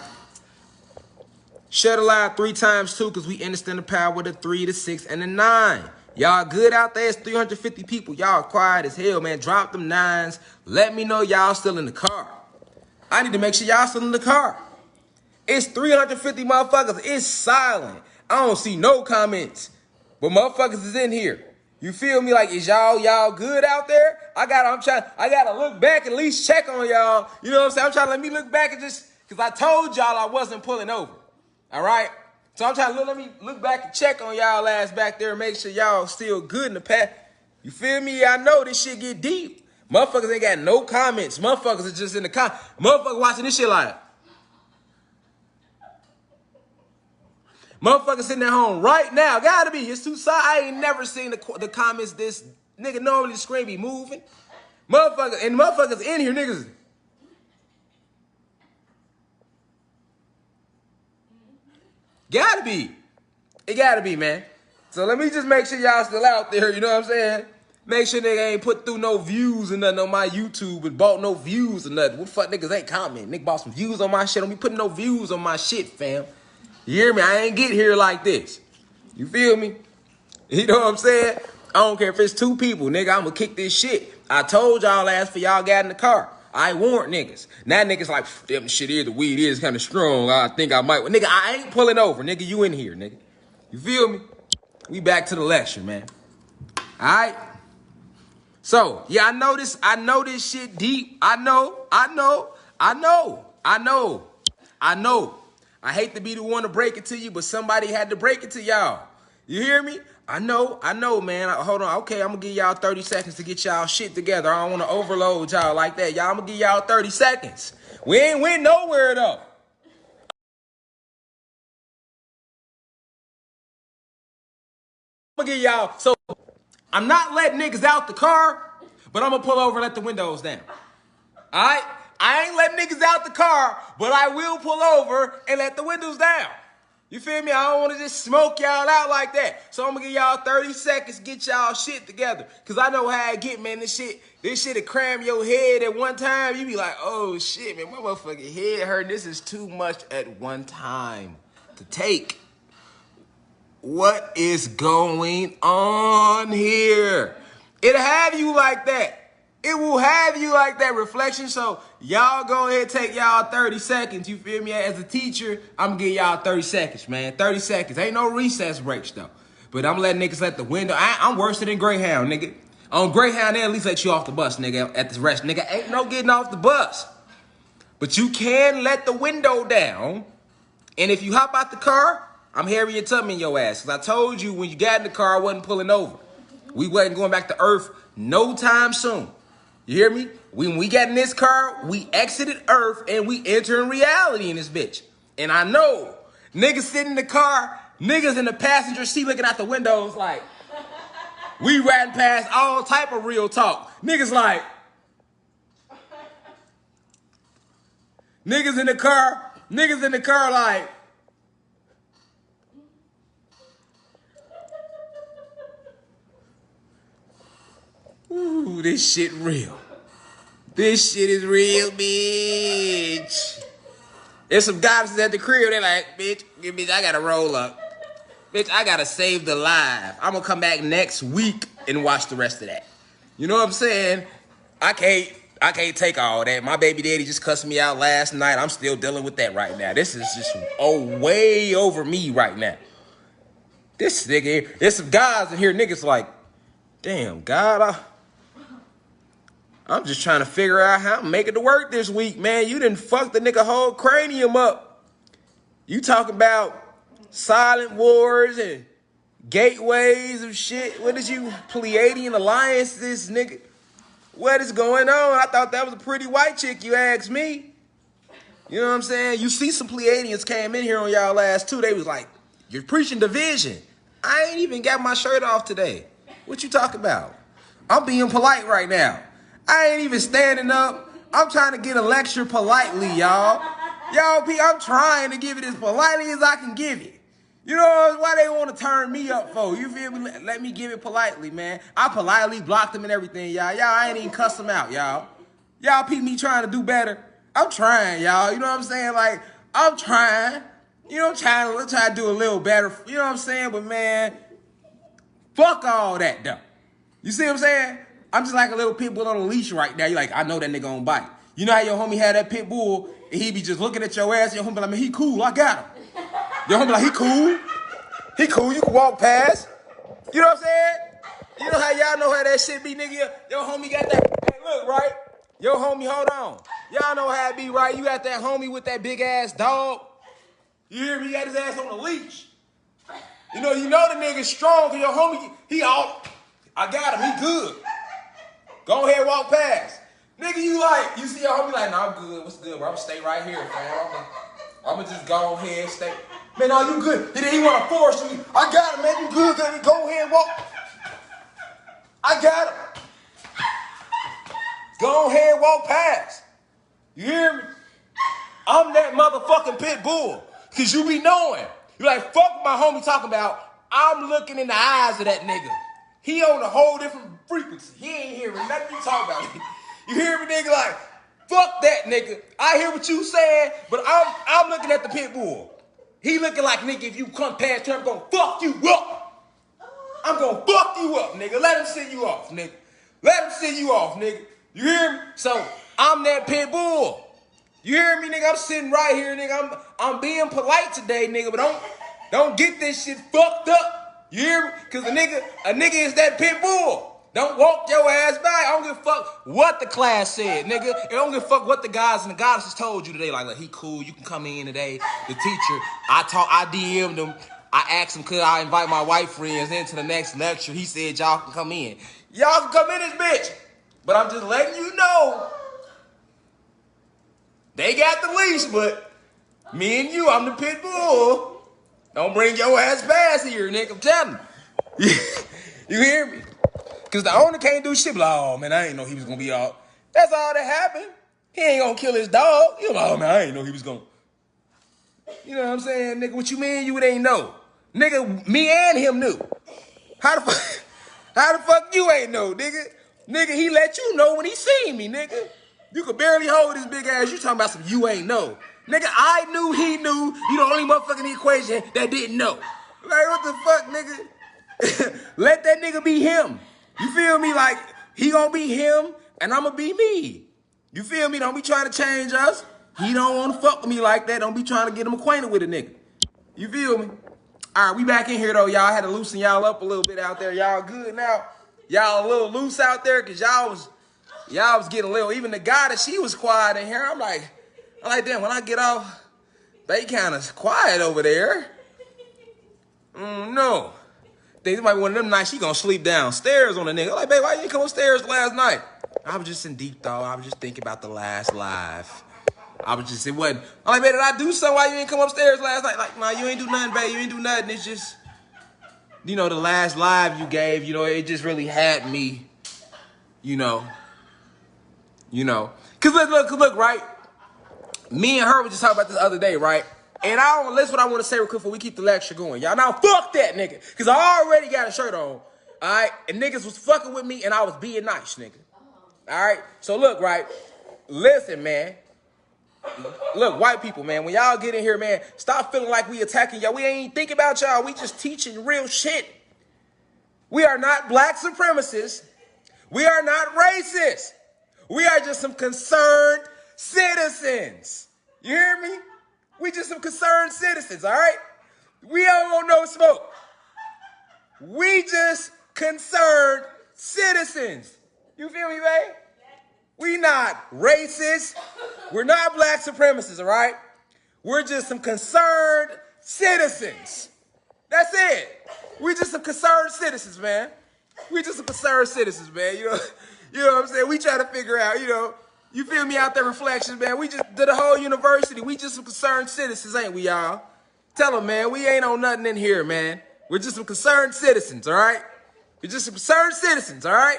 Share the live 3 times too, because we understand the power of the 3, the 6, and the 9. Y'all good out there? It's 350 people. Y'all quiet as hell, man. Drop them 9s. Let me know y'all still in the car. I need to make sure y'all still in the car. It's 350 motherfuckers. It's silent. I don't see no comments. But motherfuckers is in here. You feel me? Like, is y'all good out there? I gotta look back and at least check on y'all. You know what I'm saying? I'm trying to let me look back and just, because I told y'all I wasn't pulling over. All right? So I'm trying to let me look back and check on y'all ass back there and make sure y'all still good in the past. You feel me? I know this shit get deep. Motherfuckers ain't got no comments. Motherfuckers are just in the motherfuckers watching this shit live. Motherfuckers sitting at home right now. Gotta be. It's too silent. I ain't never seen the comments this. Nigga, normally the screen be moving. Motherfuckers in here, niggas. Gotta be. It gotta be, man. So let me just make sure y'all still out there, you know what I'm saying? Make sure nigga ain't put through no views or nothing on my YouTube and bought no views or nothing. What the fuck niggas ain't commenting? Nigga bought some views on my shit. Don't be putting no views on my shit, fam. You hear me? I ain't get here like this. You feel me? You know what I'm saying? I don't care if it's 2 people, nigga. I'm gonna kick this shit. I told y'all last for y'all got in the car. I warned niggas. Now niggas like, damn, shit is, the weed is kind of strong. I think I might. Nigga, I ain't pulling over. Nigga, you in here, nigga. You feel me? We back to the lecture, man. All right? So, yeah, I know this shit deep. I know. I hate to be the one to break it to you, but somebody had to break it to y'all. You hear me? I know, man. Hold on. Okay, I'm going to give y'all 30 seconds to get y'all shit together. I don't want to overload y'all like that. Y'all, I'm going to give y'all 30 seconds. We ain't went nowhere, though. I'm going to give y'all... So, I'm not letting niggas out the car, but I'm going to pull over and let the windows down. All right? I ain't letting niggas out the car, but I will pull over and let the windows down. You feel me? I don't want to just smoke y'all out like that. So I'm going to give y'all 30 seconds to get y'all shit together. Because I know how I get, man. This shit will cram your head at one time. You be like, oh, shit, man. My motherfucking head hurt. This is too much at one time to take. What is going on here? It'll have you like that. It will have you like that, reflection. So y'all go ahead and take y'all 30 seconds. You feel me? As a teacher, I'm gonna give y'all 30 seconds, man. 30 seconds. Ain't no recess breaks, though. But I'm letting niggas let the window. I'm worse than Greyhound, nigga. On Greyhound, they at least let you off the bus, nigga. At the rest, nigga, ain't no getting off the bus. But you can let the window down. And if you hop out the car, I'm Harriet Tubman your ass. Because I told you when you got in the car, I wasn't pulling over. We wasn't going back to Earth no time soon. You hear me? When we got in this car, we exited Earth and we entering reality in this bitch. And I know niggas sitting in the car, niggas in the passenger seat looking out the windows like, we riding past all type of real talk. Niggas like, niggas in the car like, ooh, this shit real. This shit is real, bitch. There's some guys at the crib, they like, bitch, I gotta roll up. Bitch, I gotta save the live. I'm gonna come back next week and watch the rest of that. You know what I'm saying? I can't take all that. My baby daddy just cussed me out last night. I'm still dealing with that right now. This is just way over me right now. This nigga here, there's some guys in here, niggas like, damn, God, I'm just trying to figure out how I'm making it to work this week, man. You done fucked the nigga whole cranium up. You talking about silent wars and gateways of shit. What is you, Pleiadian alliances, nigga? What is going on? I thought that was a pretty white chick, you asked me. You know what I'm saying? You see some Pleiadians came in here on y'all last too. They was like, you're preaching division. I ain't even got my shirt off today. What you talking about? I'm being polite right now. I ain't even standing up. I'm trying to get a lecture politely, y'all. I'm trying to give it as politely as I can give it. You know why they want to turn me up for? You feel me? Let me give it politely, man. I politely blocked them and everything, y'all. I ain't even cuss them out, y'all. Y'all peep me trying to do better. I'm trying, y'all. You know what I'm saying? Like, I'm trying. You know, I'm trying to do a little better. You know what I'm saying? But, man, fuck all that, though. You see what I'm saying? I'm just like a little pit bull on a leash right now. You're like, I know that nigga gonna bite. You know how your homie had that pit bull and he be just looking at your ass and your homie be like, man, he cool, I got him. Your homie be like, he cool. He cool, you can walk past. You know what I'm saying? You know how y'all know how that shit be, nigga? Your homie got that, hey, look, right? Your homie, hold on. Y'all know how it be, right? You got that homie with that big ass dog. You hear me? He got his ass on a leash. You know the nigga strong, cause your homie, he all, I got him, he good. Go ahead, walk past. Nigga, you see your homie like, nah, I'm good. What's good, bro? I'm gonna stay right here, fam. I'm gonna just go ahead and stay. Man, no, you good. He wanna force you. I got him, man. You good, baby. Go ahead and walk. I got him. Go ahead and walk past. You hear me? I'm that motherfucking pit bull. Cause you be knowing. You like, fuck my homie talking about, I'm looking in the eyes of that nigga. He on a whole different frequency. He ain't hearing nothing you talk about. You hear me, nigga? Like, fuck that, nigga. I hear what you saying, but I'm looking at the pit bull. He looking like, nigga, if you come past here, I'm gonna fuck you up. I'm gonna fuck you up, nigga. Let him send you off, nigga. Let him send you off, nigga. You hear me? So, I'm that pit bull. You hear me, nigga? I'm sitting right here, nigga. I'm being polite today, nigga, but don't get this shit fucked up. You hear me? Cause a nigga is that pit bull. Don't walk your ass back. I don't give a fuck what the class said, nigga. I don't give a fuck what the guys and the goddesses told you today. Like, he cool. You can come in today. The teacher, I DM'd him. I asked him, could I invite my white friends into the next lecture? He said, y'all can come in. Y'all can come in this bitch. But I'm just letting you know, they got the leash, but me and you, I'm the pit bull. Don't bring your ass past here, nigga. I'm telling you. You hear me? Because the owner can't do shit. Like, oh, man, I ain't know he was going to be all. That's all that happened. He ain't going to kill his dog. You know, oh, man, I ain't know he was going to. You know what I'm saying, nigga? What you mean you ain't know? Nigga, me and him knew. How the fuck you ain't know, nigga? Nigga, he let you know when he seen me, nigga. You could barely hold his big ass. You talking about some you ain't know. Nigga, I knew, he knew. You the only motherfucker in the equation that didn't know. Like, what the fuck, nigga? Let that nigga be him. You feel me? Like, he gonna be him, and I'ma be me. You feel me? Don't be trying to change us. He don't want to fuck with me like that. Don't be trying to get him acquainted with a nigga. You feel me? All right, we back in here, though. Y'all had to loosen y'all up a little bit out there. Y'all good now? Y'all a little loose out there? Because y'all was getting a little. Even the guy that she was quiet in here, I'm like, damn, when I get off, they kind of quiet over there. No. Think it might be one of them nights she gonna sleep downstairs on the nigga. Like, babe, why you didn't come upstairs last night? I was just in deep thought. I was just thinking about the last live. It wasn't. I'm like, babe, did I do something? Why you didn't come upstairs last night? Like, nah, you ain't do nothing, babe. You ain't do nothing. It's just, you know, the last live you gave, you know, it just really had me, you know. Cause look, right? Me and her were just talking about this the other day, right? And that's what I want to say real quick before we keep the lecture going. Y'all, now fuck that nigga. Because I already got a shirt on. All right? And niggas was fucking with me and I was being nice, nigga. All right? So look, right? Listen, man. Look, white people, man. When y'all get in here, man, stop feeling like we attacking y'all. We ain't thinking about y'all. We just teaching real shit. We are not black supremacists. We are not racist. We are just some concerned citizens. You hear me? We just some concerned citizens, all right? We don't want no smoke. We just concerned citizens. You feel me, babe? We not racist. We're not black supremacists, all right? We're just some concerned citizens. That's it. We just some concerned citizens, man. We just some concerned citizens, man. You know what I'm saying? We try to figure out, you feel me out there, Reflections, man. We just did the whole university. We just some concerned citizens, ain't we, y'all? Tell them, man, we ain't on nothing in here, man. We're just some concerned citizens, all right? We're just some concerned citizens, all right?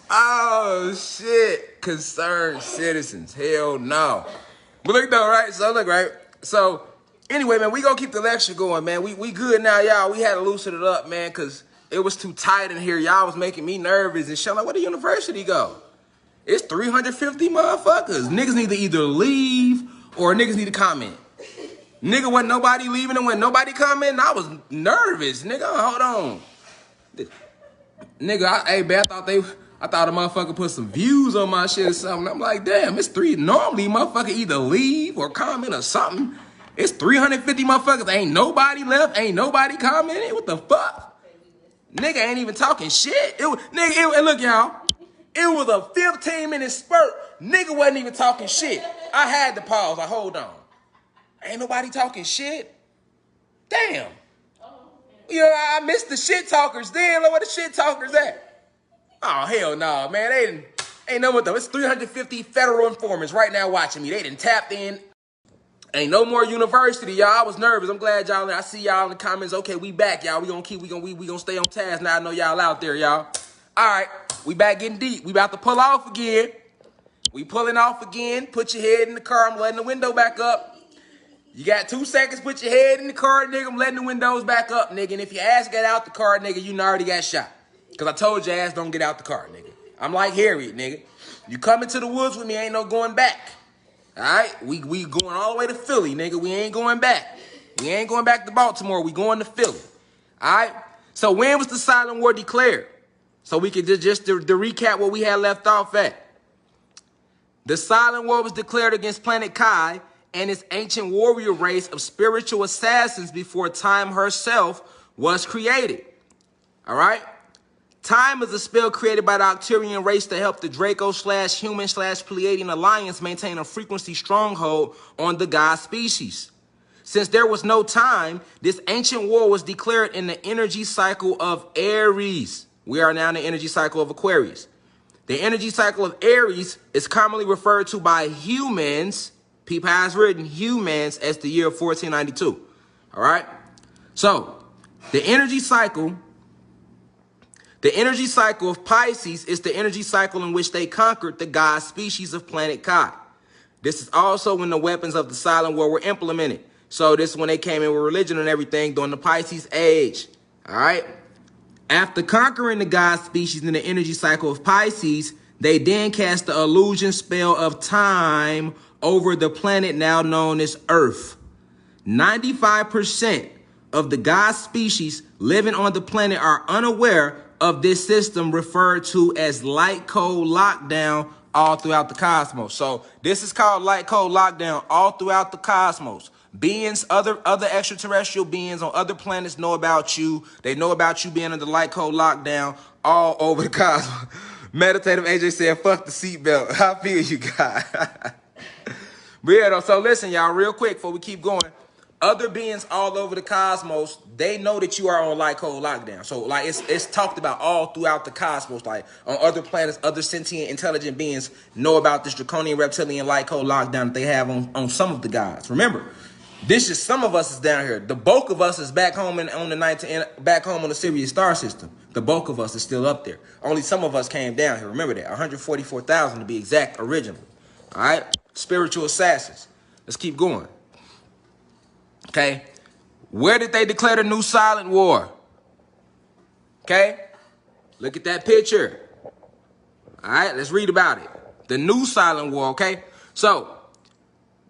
Oh, shit. Concerned citizens. Hell no. But look, though, right? So, anyway, man, we gonna keep the lecture going, man. We good now, y'all. We had to loosen it up, man, because it was too tight in here. Y'all was making me nervous and shit. Like, where the university go? It's 350 motherfuckers. Niggas need to either leave or niggas need to comment. Nigga, wasn't nobody leaving and wasn't nobody commenting. I was nervous, nigga. Hold on. Nigga, I thought a motherfucker put some views on my shit or something. I'm like, damn, it's three. Normally, motherfucker either leave or comment or something. It's 350 motherfuckers. Ain't nobody left. Ain't nobody commenting. What the fuck? Nigga ain't even talking shit. And look, y'all. It was a 15-minute spurt. Nigga wasn't even talking shit. I had to pause. Like, hold on. Ain't nobody talking shit? Damn. I missed the shit talkers then. Look where the shit talkers at. Oh, hell no, man. They ain't no more though. It's 350 federal informants right now watching me. They done tapped in. Ain't no more university, y'all. I was nervous. I'm glad y'all. I see y'all in the comments. Okay, we back, y'all. We gonna stay on task now. I know y'all out there, y'all. All right, we back getting deep. We about to pull off again. We pulling off again. Put your head in the car. I'm letting the window back up. You got 2 seconds. Put your head in the car, nigga. I'm letting the windows back up, nigga. And if your ass get out the car, nigga, you already got shot. Because I told your ass don't get out the car, nigga. I'm like Harriet, nigga. You coming to the woods with me, ain't no going back. All right? We going all the way to Philly, nigga. We ain't going back. We ain't going back to Baltimore. We going to Philly. All right? So when was the silent war declared? So we could just to recap what we had left off at. The silent war was declared against planet Kai and its ancient warrior race of spiritual assassins before time herself was created. All right? Time is a spell created by the Octurian race to help the Draco/human/Pleiadian alliance maintain a frequency stronghold on the god species. Since there was no time, this ancient war was declared in the energy cycle of Aries. We are now in the energy cycle of Aquarius. The energy cycle of Aries is commonly referred to by humans, people has written humans, as the year 1492. All right? So, the energy cycle of Pisces is the energy cycle in which they conquered the god species of planet Kai. This is also when the weapons of the silent war were implemented. So this is when they came in with religion and everything during the Pisces age. All right? After conquering the god species in the energy cycle of Pisces, they then cast the illusion spell of time over the planet now known as Earth. 95% of the god species living on the planet are unaware of this system referred to as light code lockdown all throughout the cosmos. So this is called light code lockdown all throughout the cosmos. Beings, other extraterrestrial beings on other planets know about you. They know about you being under light code lockdown all over the cosmos. Meditative AJ said, fuck the seatbelt. I feel you, guys. But yeah, though, so listen, y'all, real quick before we keep going. Other beings all over the cosmos, they know that you are on light code lockdown. So, like, it's talked about all throughout the cosmos. Like, on other planets, other sentient, intelligent beings know about this draconian reptilian light code lockdown that they have on some of the gods. Remember, this is some of us is down here. The bulk of us is back home back home on the Sirius star system. The bulk of us is still up there. Only some of us came down here. Remember that. 144,000 to be exact, originally. All right? Spiritual assassins. Let's keep going. Okay? Where did they declare the new silent war? Okay? Look at that picture. All right? Let's read about it. The new silent war, okay? So,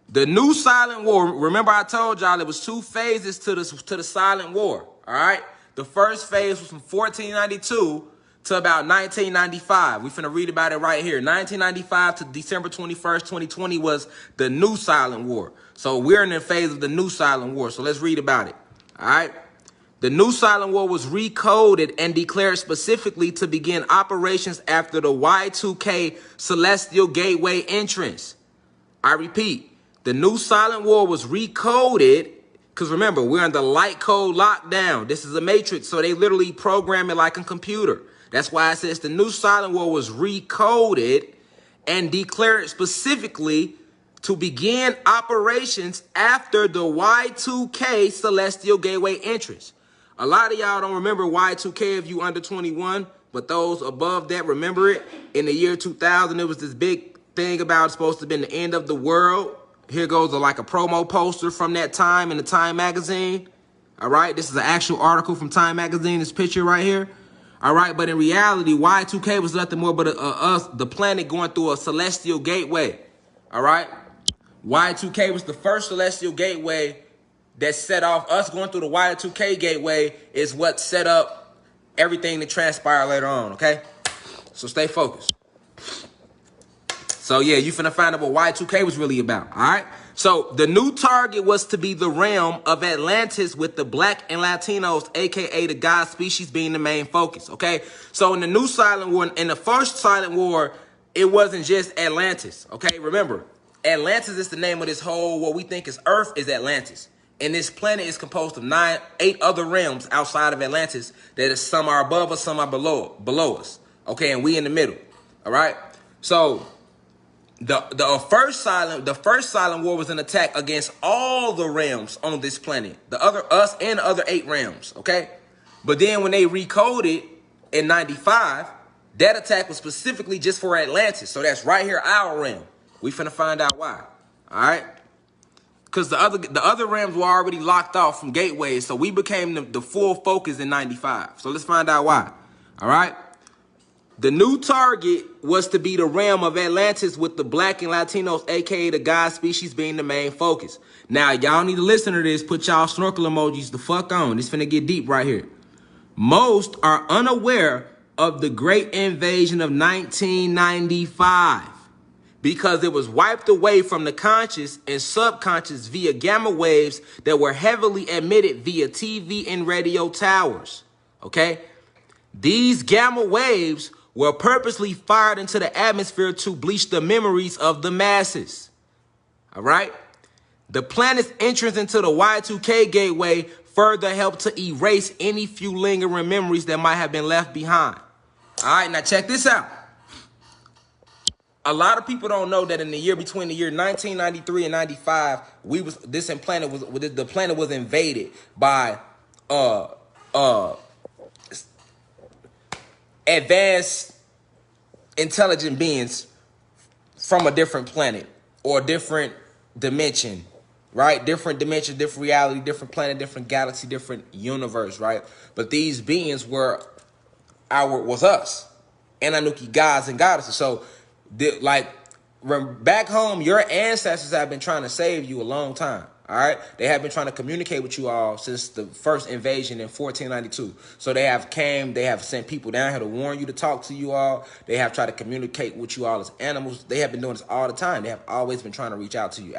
the new silent war, remember I told y'all there was 2 phases to the silent war, all right? The first phase was from 1492 to about 1995. We're finna read about it right here. 1995 to December 21st, 2020 was the new silent war. So we're in the phase of the new silent war. So let's read about it, all right? The new silent war was recoded and declared specifically to begin operations after the Y2K Celestial Gateway entrance. I repeat. The new silent war was recoded because remember, we're under light code lockdown. This is a matrix, so they literally program it like a computer. That's why it says the new silent war was recoded and declared specifically to begin operations after the Y2K Celestial Gateway entrance. A lot of y'all don't remember Y2K if you under 21, but those above that remember it. In the year 2000, it was this big thing about it's supposed to have been the end of the world. Here goes like a promo poster from that time in the Time magazine. All right, this is an actual article from Time magazine, this picture right here. All right, but in reality, Y2K was nothing more but the planet going through a celestial gateway. All right, Y2K was the first celestial gateway that set off. Us going through the Y2K gateway is what set up everything that transpired later on, okay? So stay focused. So, yeah, you finna find out what Y2K was really about, all right? So, the new target was to be the realm of Atlantis with the black and Latinos, a.k.a. the god species, being the main focus, okay? So, in the new silent war, in the first silent war, it wasn't just Atlantis, okay? Remember, Atlantis is the name of this whole, what we think is Earth is Atlantis. And this planet is composed of 8 other realms outside of Atlantis that is, some are above us, some are below us, okay? And we in the middle, all right? So, the first silent war was an attack against all the realms on this planet, us and the other 8 realms, okay? But then when they recoded in 95, That attack was specifically just for Atlantis. So that's right here, our realm. We finna find out why. All right? Because the other realms were already locked off from gateways, so we became the full focus in 95. So let's find out why. All right? The new target was to be the realm of Atlantis with the black and Latinos, aka the God species, being the main focus. Now, y'all need to listen to this. Put y'all snorkel emojis the fuck on. It's finna get deep right here. Most are unaware of the great invasion of 1995 because it was wiped away from the conscious and subconscious via gamma waves that were heavily emitted via TV and radio towers. Okay? These gamma waves were purposely fired into the atmosphere to bleach the memories of the masses. All right? The planet's entrance into the Y2K gateway further helped to erase any few lingering memories that might have been left behind. All right, now check this out. A lot of people don't know that in the year between the year 1993 and 95, the planet was invaded by advanced intelligent beings from a different planet or a different dimension, right? Different dimension, different reality, different planet, different galaxy, different universe, right? But these beings was us, Anunnaki gods and goddesses. So, back home, your ancestors have been trying to save you a long time. All right, they have been trying to communicate with you all since the first invasion in 1492. So they have sent people down here to warn you, to talk to you all. They have tried to communicate with you all as animals. They have been doing this all the time. They have always been trying to reach out to you.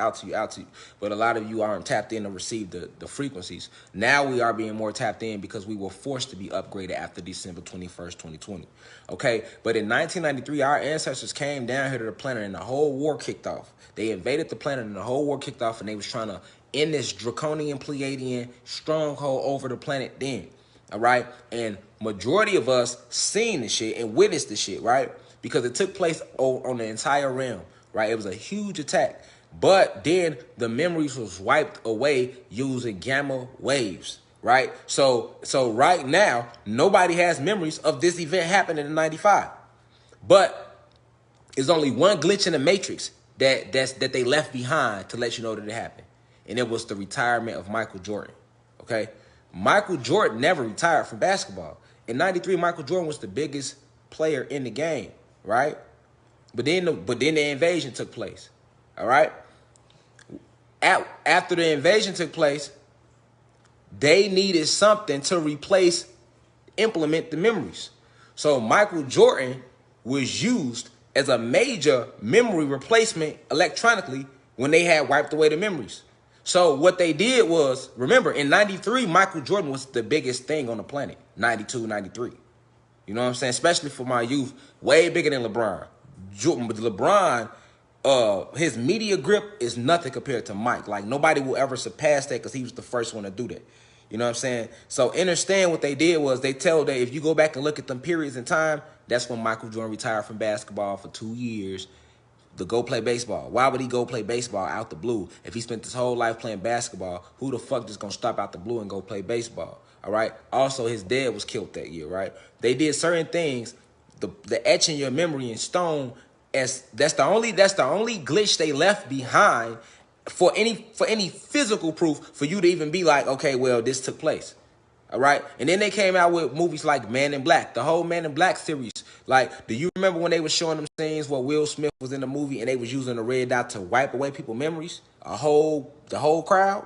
But a lot of you aren't tapped in to receive the frequencies. Now we are being more tapped in because we were forced to be upgraded after December 21st, 2020. Okay, but in 1993, our ancestors came down here to the planet and the whole war kicked off. They invaded the planet and the whole war kicked off, and they was trying to end this draconian Pleiadian stronghold over the planet then. All right, and majority of us seen the shit and witnessed the shit, right? Because it took place on the entire realm, right? It was a huge attack. But then the memories was wiped away using gamma waves, right? So right now, nobody has memories of this event happening in 95. But there's only one glitch in the matrix that they left behind to let you know that it happened. And it was the retirement of Michael Jordan, okay? Michael Jordan never retired from basketball. In 93, Michael Jordan was the biggest player in the game, right? But then the invasion took place, all right? After the invasion took place, they needed something to implement the memories. So Michael Jordan was used as a major memory replacement electronically when they had wiped away the memories. So what they did was, remember, in 93, Michael Jordan was the biggest thing on the planet, 92, 93. You know what I'm saying? Especially for my youth, way bigger than LeBron. LeBron, his media grip is nothing compared to Mike. Like, nobody will ever surpass that because he was the first one to do that. You know what I'm saying? So understand what they did was they tell that if you go back and look at them periods in time, that's when Michael Jordan retired from basketball for 2 years to go play baseball. Why would he go play baseball out the blue? If he spent his whole life playing basketball, who the fuck just gonna stop out the blue and go play baseball? All right. Also, his dad was killed that year, right? They did certain things, the etching your memory in stone, as that's the only glitch they left behind for any physical proof for you to even be like, okay, well, this took place. All right. And then they came out with movies like Man in Black, the whole Man in Black series. Like, do you remember when they were showing them scenes where Will Smith was in the movie and they was using the red dot to wipe away people's memories? The whole crowd?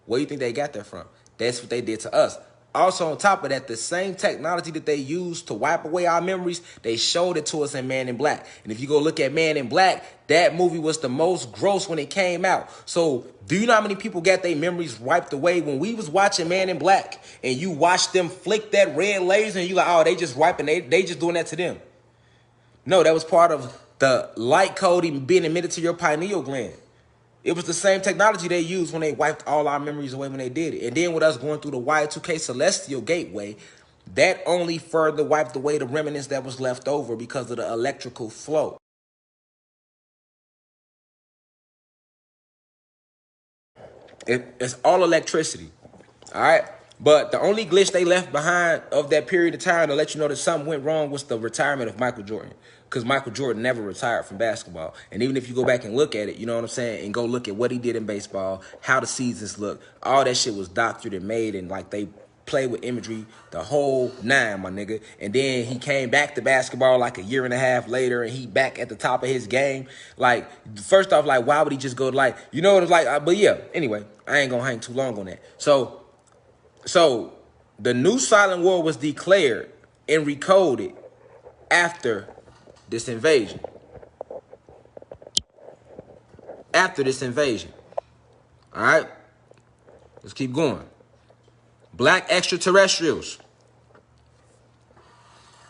Where do you think they got that from? That's what they did to us. Also, on top of that, the same technology that they used to wipe away our memories, they showed it to us in Man in Black. And if you go look at Man in Black, that movie was the most gross when it came out. So do you know how many people got their memories wiped away when we was watching Man in Black and you watched them flick that red laser and you like, oh, they just wiping, they just doing that to them. No, that was part of the light code being emitted to your pineal gland. It was the same technology they used when they wiped all our memories away when they did it. And then with us going through the Y2K celestial gateway, that only further wiped away the remnants that was left over because of the electrical flow. It's all electricity. All right. But the only glitch they left behind of that period of time to let you know that something went wrong was the retirement of Michael Jordan. Because Michael Jordan never retired from basketball. And even if you go back and look at it, you know what I'm saying, and go look at what he did in baseball, how the seasons look, all that shit was doctored and made, and like they played with imagery the whole nine, my nigga. And then he came back to basketball like a year and a half later, and he back at the top of his game. Like, first off, like, why would he just go to, like, you know what it's like? But yeah, anyway, I ain't gonna hang too long on that. So the new silent war was declared and recoded after this invasion. After this invasion. All right? Let's keep going. Black extraterrestrials.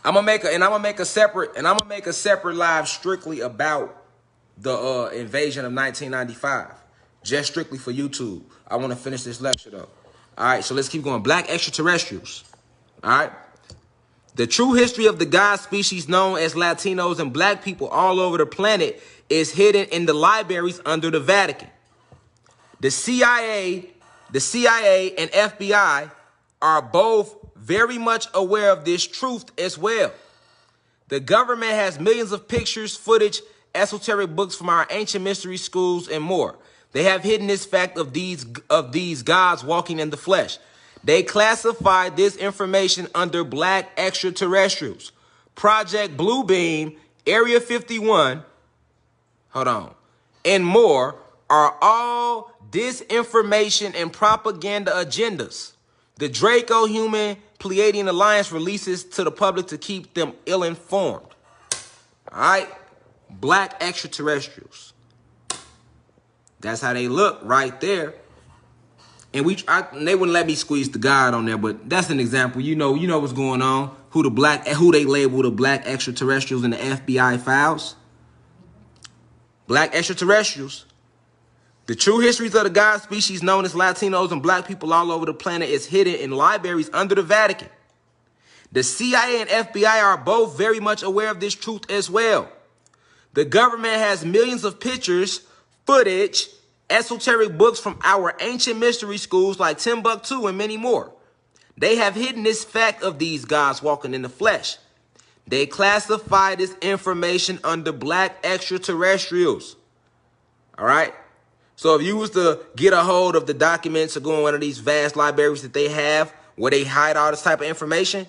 I'm gonna make a separate live strictly about the invasion of 1995. Just strictly for YouTube. I want to finish this lecture though. All right, so let's keep going. Black extraterrestrials. All right. The true history of the god species known as Latinos and black people all over the planet is hidden in the libraries under the Vatican. The CIA and FBI are both very much aware of this truth as well. The government has millions of pictures, footage, esoteric books from our ancient mystery schools, and more. They have hidden this fact of these gods walking in the flesh. They classified this information under black extraterrestrials. Project Bluebeam, Area 51, and more are all disinformation and propaganda agendas. The Draco-Human Pleiadian Alliance releases to the public to keep them ill-informed. All right? Black extraterrestrials. That's how they look right there. And they wouldn't let me squeeze the god on there, but that's an example. You know what's going on. Who they label the black extraterrestrials in the FBI files. Black extraterrestrials. The true histories of the god species known as Latinos and black people all over the planet is hidden in libraries under the Vatican. The CIA and FBI are both very much aware of this truth as well. The government has millions of pictures, footage, esoteric books from our ancient mystery schools like Timbuktu and many more. They have hidden this fact of these gods walking in the flesh. They classify this information under black extraterrestrials. All right? So if you was to get a hold of the documents or go in one of these vast libraries that they have where they hide all this type of information,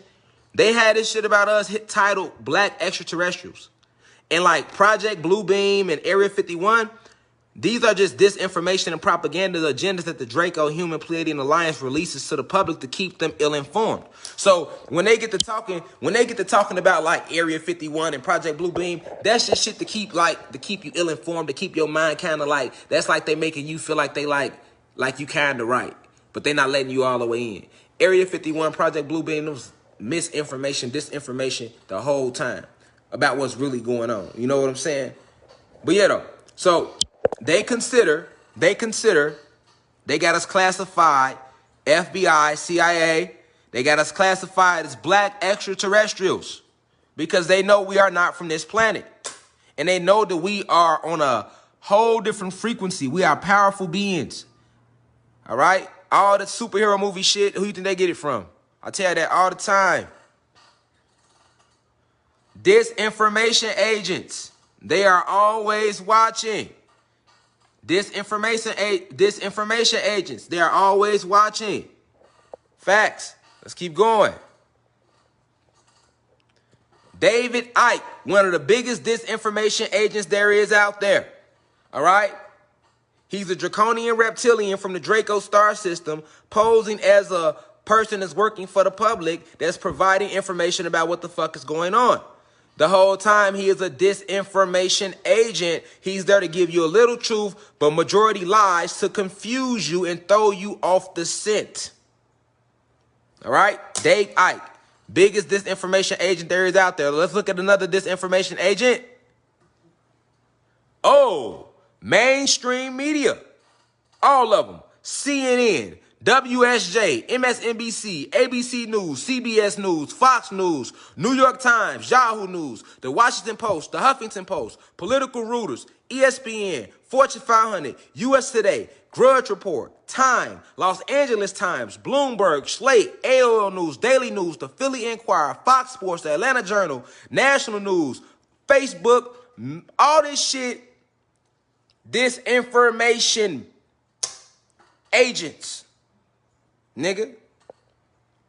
they had this shit about us titled Black Extraterrestrials. And like Project Bluebeam and Area 51, these are just disinformation and propaganda agendas that the Draco-Human Pleiadian Alliance releases to the public to keep them ill-informed. So when they get to talking about like Area 51 and Project Bluebeam, that's just shit to keep you ill-informed, to keep your mind kind of like, that's like they making you feel like they like you kind of right, but they not letting you all the way in. Area 51, Project Bluebeam, was misinformation, disinformation the whole time about what's really going on. You know what I'm saying? But yeah, though. So they got us classified, FBI, CIA, they got us classified as black extraterrestrials because they know we are not from this planet. And they know that we are on a whole different frequency. We are powerful beings. All right? All the superhero movie shit, who you think they get it from? I tell you that all the time. Disinformation agents, they are always watching. Disinformation agents, they are always watching. Facts. Let's keep going. David Icke, one of the biggest disinformation agents there is out there. All right? He's a draconian reptilian from the Draco star system, posing as a person that's working for the public, that's providing information about what the fuck is going on. The whole time he is a disinformation agent. He's there to give you a little truth, but majority lies to confuse you and throw you off the scent. All right? Dave Icke, biggest disinformation agent there is out there. Let's look at another disinformation agent. Oh, mainstream media. All of them. CNN, WSJ, MSNBC, ABC News, CBS News, Fox News, New York Times, Yahoo News, The Washington Post, The Huffington Post, Political Reuters, ESPN, Fortune 500, US Today, Grudge Report, Time, Los Angeles Times, Bloomberg, Slate, AOL News, Daily News, the Philly Inquirer, Fox Sports, the Atlanta Journal, National News, Facebook, all this shit, disinformation agents, nigga.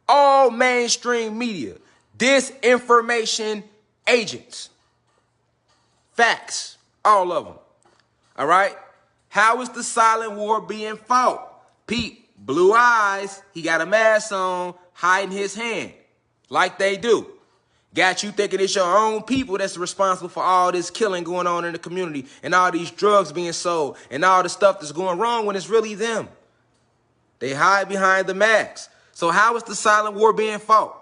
All mainstream media, disinformation agents. Facts, all of them. All right? How is the silent war being fought? Pete, blue eyes, he got a mask on, hiding his hand, like they do. Got you thinking it's your own people that's responsible for all this killing going on in the community and all these drugs being sold and all the stuff that's going wrong when it's really them. They hide behind the masks. So how is the silent war being fought?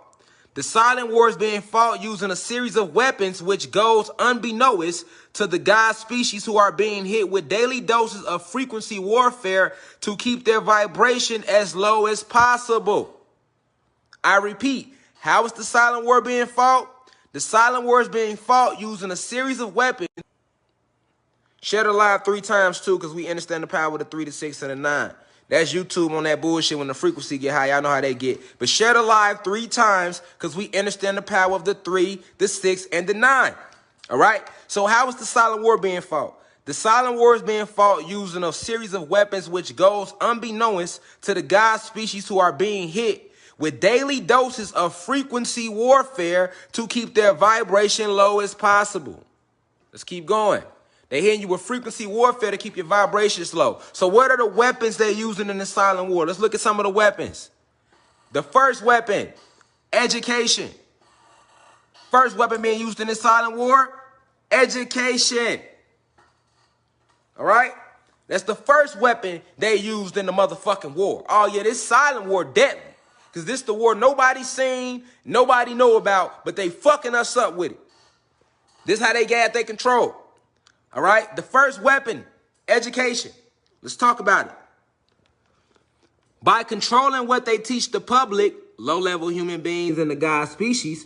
The silent war is being fought using a series of weapons which goes unbeknownst to the God species who are being hit with daily doses of frequency warfare to keep their vibration as low as possible. I repeat, how is the silent war being fought? The silent war is being fought using a series of weapons. Share the live 3 times too, because we understand the power of the 3, the 6, and the 9. That's YouTube on that bullshit when the frequency get high. Y'all know how they get. But share the live 3 times because we understand the power of the 3, the 6, and the 9. All right? So how is the silent war being fought? The silent war is being fought using a series of weapons which goes unbeknownst to the God species who are being hit with daily doses of frequency warfare to keep their vibration low as possible. Let's keep going. They're hitting you with frequency warfare to keep your vibrations low. So what are the weapons they're using in the silent war? Let's look at some of the weapons. The first weapon, education. First weapon being used in the silent war, education. All right? That's the first weapon they used in the motherfucking war. Oh, yeah, this silent war deadly. Because this the war nobody's seen, nobody know about, but they fucking us up with it. This how they got their control. All right, the first weapon, education. Let's talk about it. By controlling what they teach the public, low-level human beings and the God species,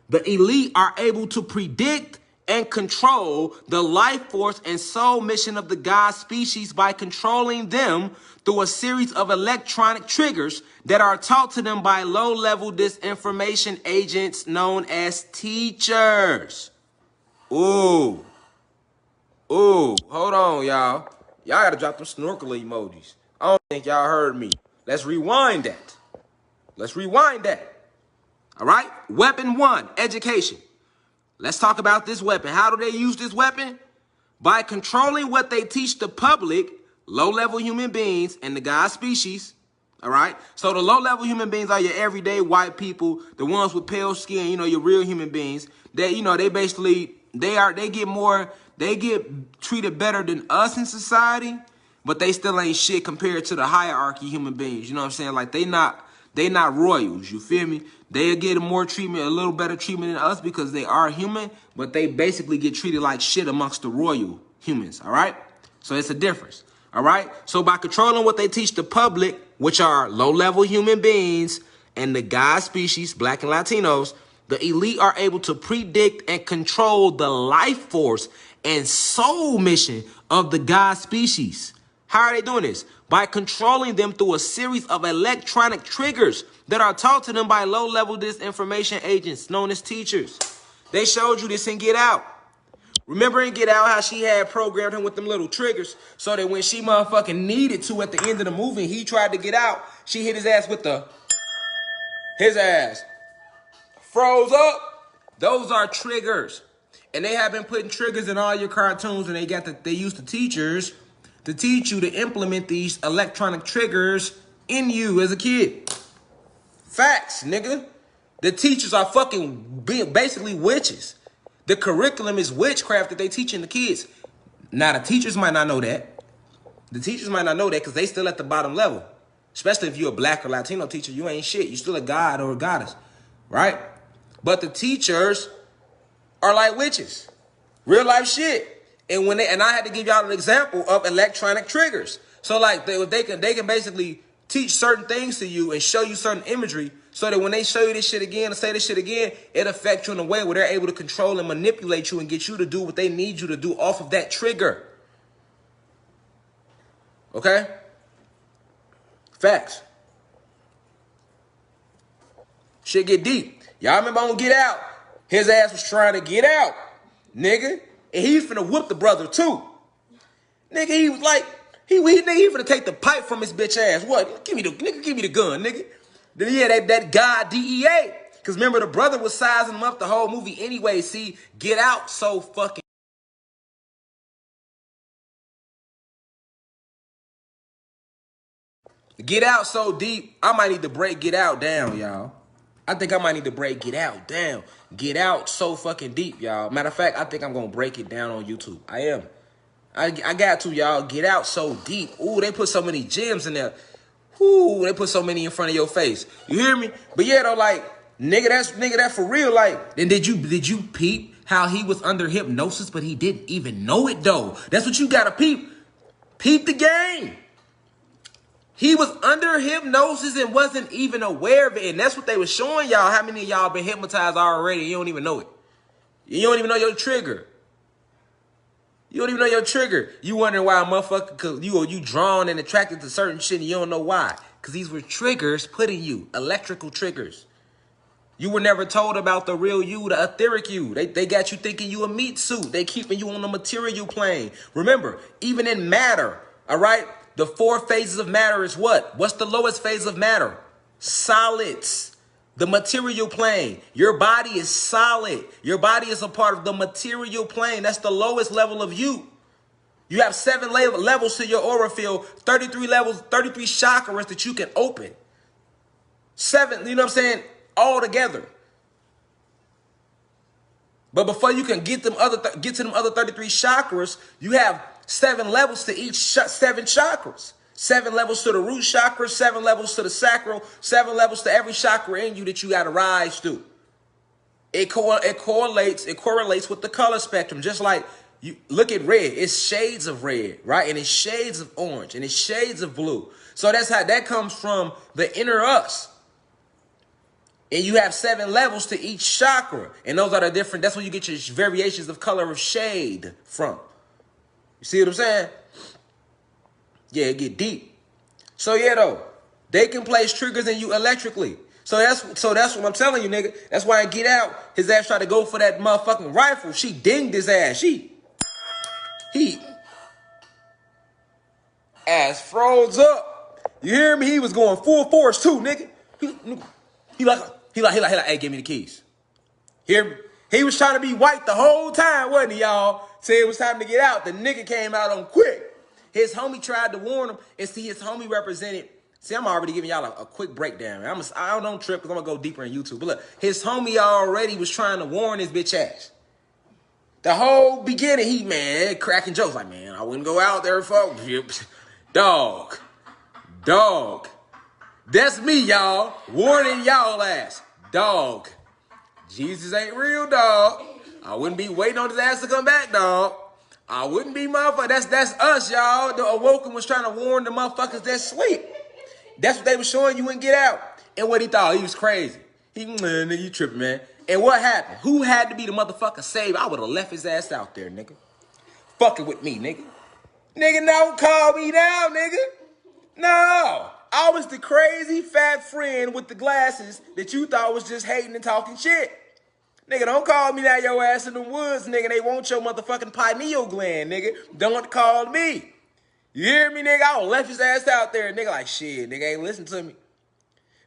the elite are able to predict and control the life force and soul mission of the God species by controlling them through a series of electronic triggers that are taught to them by low-level disinformation agents known as teachers. Ooh. Ooh, hold on, y'all. Y'all gotta drop them snorkel emojis. I don't think y'all heard me. Let's rewind that. Let's rewind that. All right? Weapon 1, education. Let's talk about this weapon. How do they use this weapon? By controlling what they teach the public, low-level human beings, and the God species. All right? So the low-level human beings are your everyday white people, the ones with pale skin, you know, your real human beings. They, you know, they basically, they get treated better than us in society, but they still ain't shit compared to the hierarchy human beings. You know what I'm saying? Like they not royals. You feel me? They get more treatment, a little better treatment than us because they are human, but they basically get treated like shit amongst the royal humans. All right? So it's a difference. All right? So by controlling what they teach the public, which are low-level human beings and the God species, black and Latinos, the elite are able to predict and control the life force and soul mission of the God species. How are they doing this? By controlling them through a series of electronic triggers that are taught to them by low-level disinformation agents known as teachers. They showed you this in Get Out. Remember in Get Out how she had programmed him with them little triggers so that when she motherfucking needed to at the end of the movie, he tried to get out, she hit his ass with his ass froze up. Those are triggers. And they have been putting triggers in all your cartoons, and they use the teachers to teach you to implement these electronic triggers in you as a kid. Facts, nigga. The teachers are fucking basically witches. The curriculum is witchcraft that they teaching the kids. Now, the teachers might not know that. The teachers might not know that because they still at the bottom level. Especially if you're a black or Latino teacher, you ain't shit. You're still a god or a goddess, right? But the teachers are like witches. Real life shit. And I had to give y'all an example of electronic triggers. So like they can basically teach certain things to you and show you certain imagery so that when they show you this shit again and say this shit again, it affects you in a way where they're able to control and manipulate you and get you to do what they need you to do off of that trigger. Okay? Facts. Shit get deep. Y'all remember on Get Out? His ass was trying to get out, nigga. And he finna whoop the brother too. Nigga, he was like, he finna take the pipe from his bitch ass. What? Give me the gun, nigga. Then he had that God DEA. Cause remember the brother was sizing him up the whole movie anyway. See, Get Out so fucking Get Out so deep. I might need to break Get Out down, y'all. I think I might need to break Get Out down. Get Out so fucking deep, y'all. Matter of fact, I think I'm gonna break it down on YouTube. I am. I got to, y'all. Get Out so deep. Ooh, they put so many gems in there. Ooh, they put so many in front of your face. You hear me? But yeah, though, like, nigga, that for real. Like, then did you peep how he was under hypnosis, but he didn't even know it though? That's what you gotta peep. Peep the game. He was under hypnosis and wasn't even aware of it. And that's what they were showing y'all. How many of y'all been hypnotized already? You don't even know it. You don't even know your trigger. You don't even know your trigger. You wondering why a motherfucker, cause you drawn and attracted to certain shit and you don't know why. Because these were triggers put in you. Electrical triggers. You were never told about the real you, the etheric you. They got you thinking you a meat suit. They keeping you on the material plane. Remember, even in matter, all right? The 4 phases of matter is what? What's the lowest phase of matter? Solids. The material plane. Your body is solid. Your body is a part of the material plane. That's the lowest level of you. You have 7 levels to your aura field, 33 levels, 33 chakras that you can open. 7, you know what I'm saying? All together. But before you can get to them other 33 chakras, you have 7 levels to each 7 chakras. 7 levels to the root chakra, 7 levels to the sacral, 7 levels to every chakra in you that you got to rise through. It correlates with the color spectrum. Just like you look at red, it's shades of red, right? And it's shades of orange, and it's shades of blue. So that's how that comes from the inner us. And you have 7 levels to each chakra. And those are the different, that's where you get your variations of color of shade from. You see what I'm saying? Yeah, it get deep. So yeah, though, they can place triggers in you electrically. So that's what I'm telling you, nigga. That's why I Get Out. His ass tried to go for that motherfucking rifle. She dinged his ass. He ass froze up. You hear me? He was going full force too, nigga. He like, hey, give me the keys. Hear me? He was trying to be white the whole time, wasn't he, y'all? Say it was time to get out. The nigga came out on quick. His homie tried to warn him, and see, his homie represented. See, I'm already giving y'all a quick breakdown. I don't trip because I'm going to go deeper in YouTube. But look, his homie already was trying to warn his bitch ass. The whole beginning, he, man, cracking jokes like, man, I wouldn't go out there, folks. Dog. That's me, y'all. Warning y'all ass. Dog. Jesus ain't real, dog. I wouldn't be waiting on his ass to come back, dog. I wouldn't be motherfucker. That's us, y'all. The Awoken was trying to warn the motherfuckers that sleep. That's what they were showing you and Get Out. And what he thought, he was crazy. Nigga, you tripping, man. And what happened? Who had to be the motherfucker saved? I would have left his ass out there, nigga. Fucking with me, nigga. Nigga, don't call me now, nigga. No. I was the crazy fat friend with the glasses that you thought was just hating and talking shit. Nigga, don't call me now your ass in the woods, nigga. They want your motherfucking pineal gland, nigga. Don't call me. You hear me, nigga? I would left his ass out there, nigga, like, shit, nigga, ain't listen to me.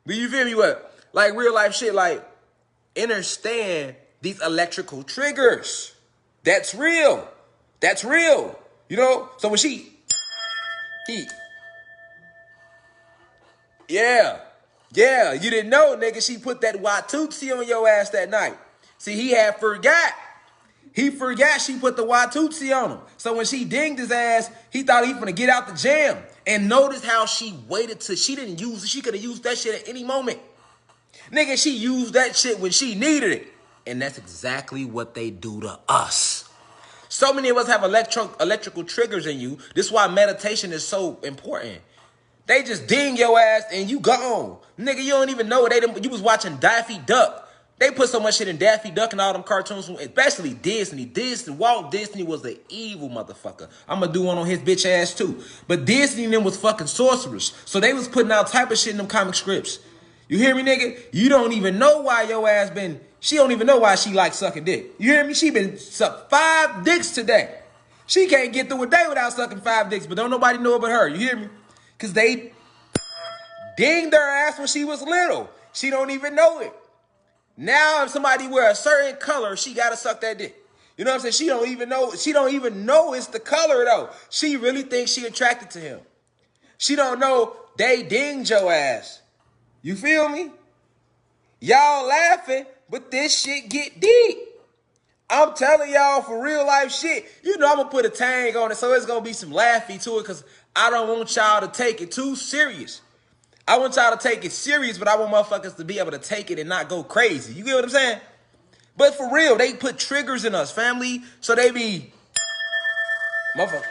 But you feel me, what? Like, real life shit, like, understand these electrical triggers. That's real. That's real. You know? So when Yeah, you didn't know, nigga. She put that Watusi on your ass that night. See, he had forgot. He forgot she put the Watusi on him. So when she dinged his ass, he thought he was gonna get out the jam. And notice how she waited till she didn't use it. She could have used that shit at any moment. Nigga, she used that shit when she needed it. And that's exactly what they do to us. So many of us have electrical triggers in you. This is why meditation is so important. They just ding your ass and you gone. Nigga, you don't even know it. You was watching Daffy Duck. They put so much shit in Daffy Duck and all them cartoons, especially Disney. Walt Disney was the evil motherfucker. I'm gonna do one on his bitch ass too. But Disney and them was fucking sorcerers. So they was putting out type of shit in them comic strips. You hear me, nigga? You don't even know why your ass been, she don't even know why she like sucking dick. You hear me? She been sucked 5 dicks today. She can't get through a day without sucking 5 dicks, but don't nobody know it but her. You hear me? Because they dinged her ass when she was little. She don't even know it. Now, if somebody wear a certain color, she gotta suck that dick. You know what I'm saying? She don't even know it's the color though. She really thinks she attracted to him. She don't know they dinged your ass. You feel me? Y'all laughing, but this shit get deep. I'm telling y'all for real life shit. You know I'm gonna put a tag on it, so it's gonna be some laughy to it, because I don't want y'all to take it too serious. I want y'all to take it serious, but I want motherfuckers to be able to take it and not go crazy. You get what I'm saying? But for real, they put triggers in us, family. So they be, motherfucker,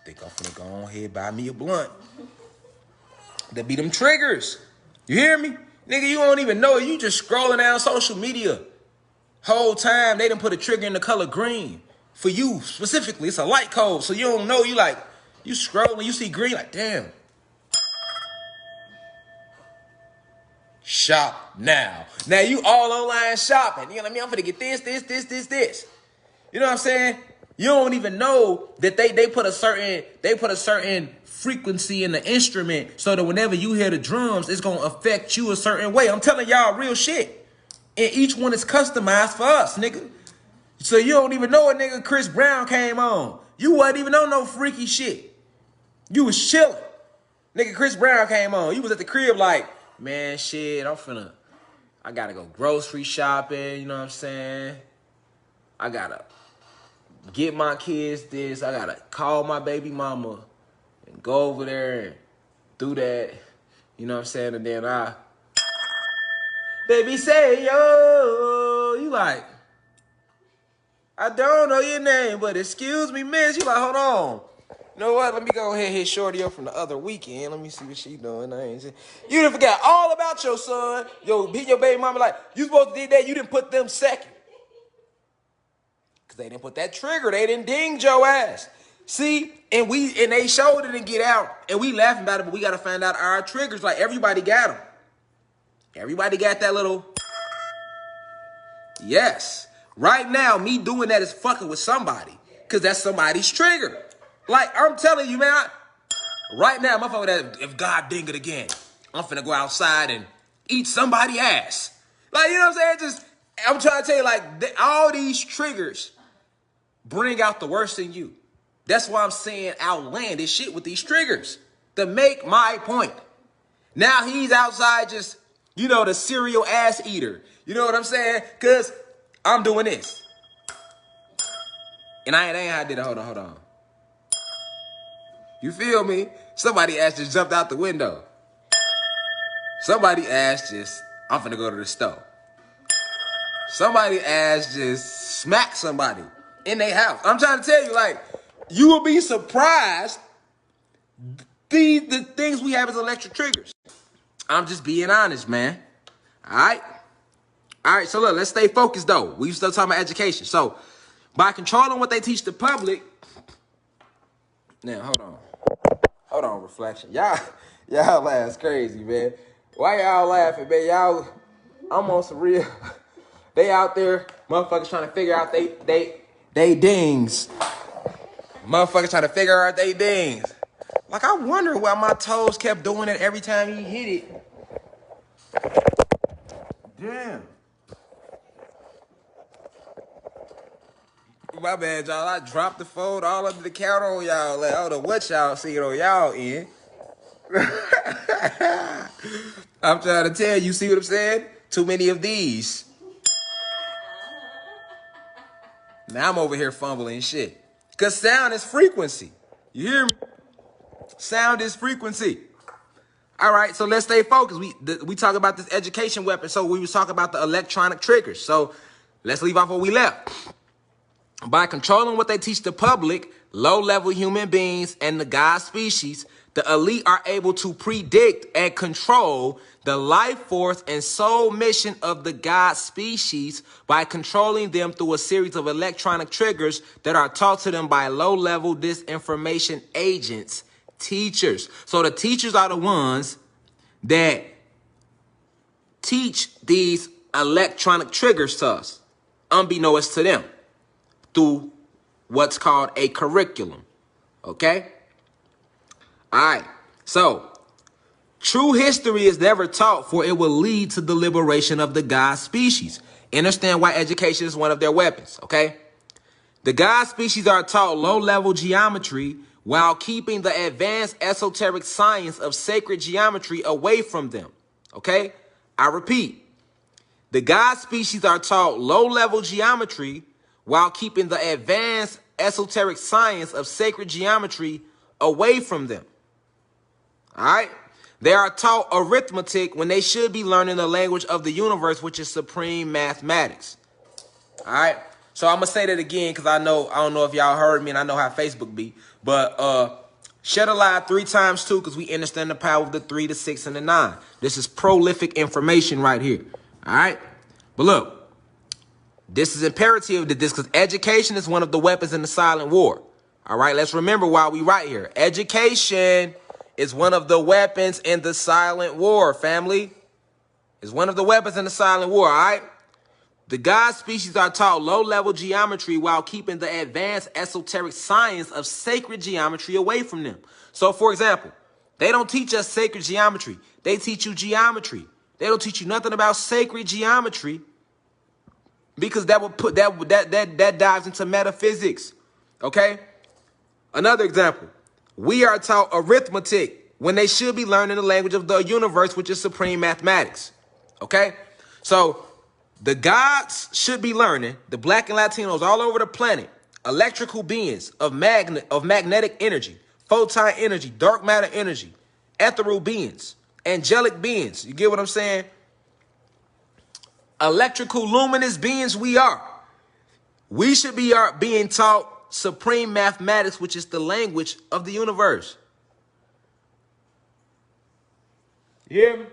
think I'm finna go on ahead buy me a blunt. That be them triggers. You hear me? Nigga, you don't even know it. You just scrolling down social media. Whole time, they done put a trigger in the color green. For you, specifically, it's a light code. So you don't know, you like, you scrolling, you see green, like, damn. Shop now. Now you all online shopping. You know what I mean? I'm gonna get this. You know what I'm saying? You don't even know that they put a certain frequency in the instrument so that whenever you hear the drums, it's gonna affect you a certain way. I'm telling y'all real shit. And each one is customized for us, nigga. So you don't even know a nigga Chris Brown came on. You wasn't even on no freaky shit. You was chilling. Nigga, Chris Brown came on. You was at the crib like, man, shit, I gotta go grocery shopping, you know what I'm saying? I gotta get my kids this. I gotta call my baby mama and go over there and do that. You know what I'm saying? And then baby say, yo, you like, I don't know your name, but excuse me, miss. You like, hold on. You know what? Let me go ahead and hit shorty up from the other weekend. Let me see what she doing. You done forgot all about your son. Your baby mama like, you supposed to do that. You didn't put them second. Because they didn't put that trigger. They didn't ding your ass. See? And they showed it and get out. And we laughing about it, but we got to find out our triggers. Like, everybody got them. Everybody got that little, yes. Right now, me doing that is fucking with somebody. Because that's somebody's trigger. Like, I'm telling you, man, right now, motherfucker, that if God ding it again, I'm finna go outside and eat somebody's ass. Like, you know what I'm saying? I'm trying to tell you, like, all these triggers bring out the worst in you. That's why I'm saying outlandish shit with these triggers to make my point. Now he's outside just, the serial ass eater. You know what I'm saying? Because I'm doing this. And I ain't how I did it. Hold on. You feel me? Somebody ass just jumped out the window. Somebody ass just, I'm finna go to the store. Somebody ass just smacked somebody in their house. I'm trying to tell you, like, you will be surprised the things we have as electric triggers. I'm just being honest, man. All right, so look, let's stay focused, though. We still talking about education. So, by controlling what they teach the public, now, hold on, reflection. Y'all ass crazy, man. Why y'all laughing, man? I'm on some real, they out there, motherfuckers trying to figure out they dings. Motherfuckers trying to figure out they dings. Like, I wonder why my toes kept doing it every time he hit it. Damn. My bad, y'all. I dropped the phone all under the counter on y'all. Like, I don't know what y'all see it on y'all end. I'm trying to tell you, see what I'm saying? Too many of these. Now I'm over here fumbling shit. Because sound is frequency. You hear me? Sound is frequency. All right, so let's stay focused. We talk about this education weapon. So we was talking about the electronic triggers. So let's leave off where we left. By controlling what they teach the public, low-level human beings, and the God species, the elite are able to predict and control the life force and sole mission of the God species by controlling them through a series of electronic triggers that are taught to them by low-level disinformation agents, teachers. So the teachers are the ones that teach these electronic triggers to us, unbeknownst to them, through what's called a curriculum. Okay? All right. So, true history is never taught, for it will lead to the liberation of the God species. Understand why education is one of their weapons. Okay? The God species are taught low-level geometry while keeping the advanced esoteric science of sacred geometry away from them. Okay? I repeat. The God species are taught low-level geometry while keeping the advanced esoteric science of sacred geometry away from them. All right? They are taught arithmetic when they should be learning the language of the universe, which is supreme mathematics. All right? So I'm going to say that again because I don't know if y'all heard me and I know how Facebook be. But share the live 3 times too, because we understand the power of the 3, the 6, and the 9. This is prolific information right here. All right? But look, this is imperative to this because education is one of the weapons in the silent war. All right? Let's remember why we right here. Education is one of the weapons in the silent war, family. It's one of the weapons in the silent war, all right? The God species are taught low-level geometry while keeping the advanced esoteric science of sacred geometry away from them. So, for example, they don't teach us sacred geometry. They teach you geometry. They don't teach you nothing about sacred geometry because that would put that dives into metaphysics. Okay? Another example. We are taught arithmetic when they should be learning the language of the universe, which is supreme mathematics. Okay? So the gods should be learning, the black and Latinos all over the planet, electrical beings of magnetic energy, photon energy, dark matter energy, ethereal beings, angelic beings. You get what I'm saying? Electrical luminous beings we are. We should be being taught supreme mathematics, which is the language of the universe. You hear me?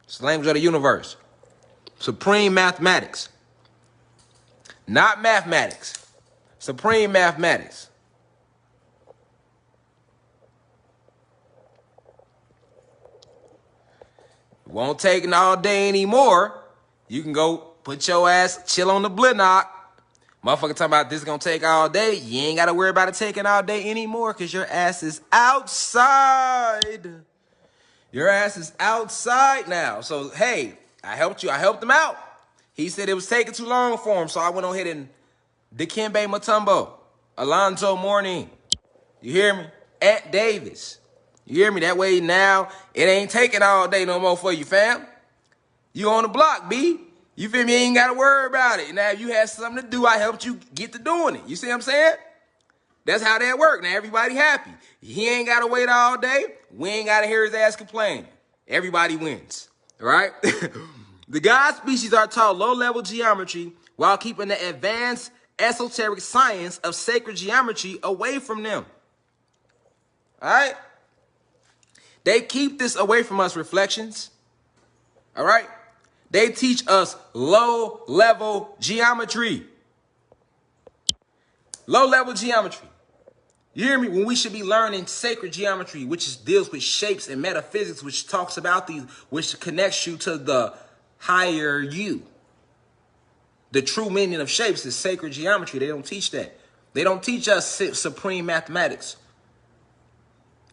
It's the language of the universe. Supreme mathematics. Not mathematics. Supreme mathematics. Won't take it all day anymore. You can go put your ass, chill on the blinnock. Motherfucker talking about this is going to take all day. You ain't got to worry about it taking all day anymore because your ass is outside. Your ass is outside now. So, hey, I helped you. I helped him out. He said it was taking too long for him, so I went on ahead and Dikembe Mutombo, Alonzo Mourning. You hear me? Ant Davis. You hear me? That way now, it ain't taking all day no more for you, fam. You on the block, B. You feel me? You ain't got to worry about it. Now, if you had something to do, I helped you get to doing it. You see what I'm saying? That's how that work. Now, everybody happy. He ain't got to wait all day. We ain't got to hear his ass complain. Everybody wins. All right? The God species are taught low-level geometry while keeping the advanced esoteric science of sacred geometry away from them. All right? They keep this away from us, Reflections. All right? They teach us low-level geometry. Low-level geometry. You hear me? When we should be learning sacred geometry, which deals with shapes and metaphysics, which talks about these, which connects you to the higher you. The true meaning of shapes is sacred geometry. They don't teach that. They don't teach us supreme mathematics.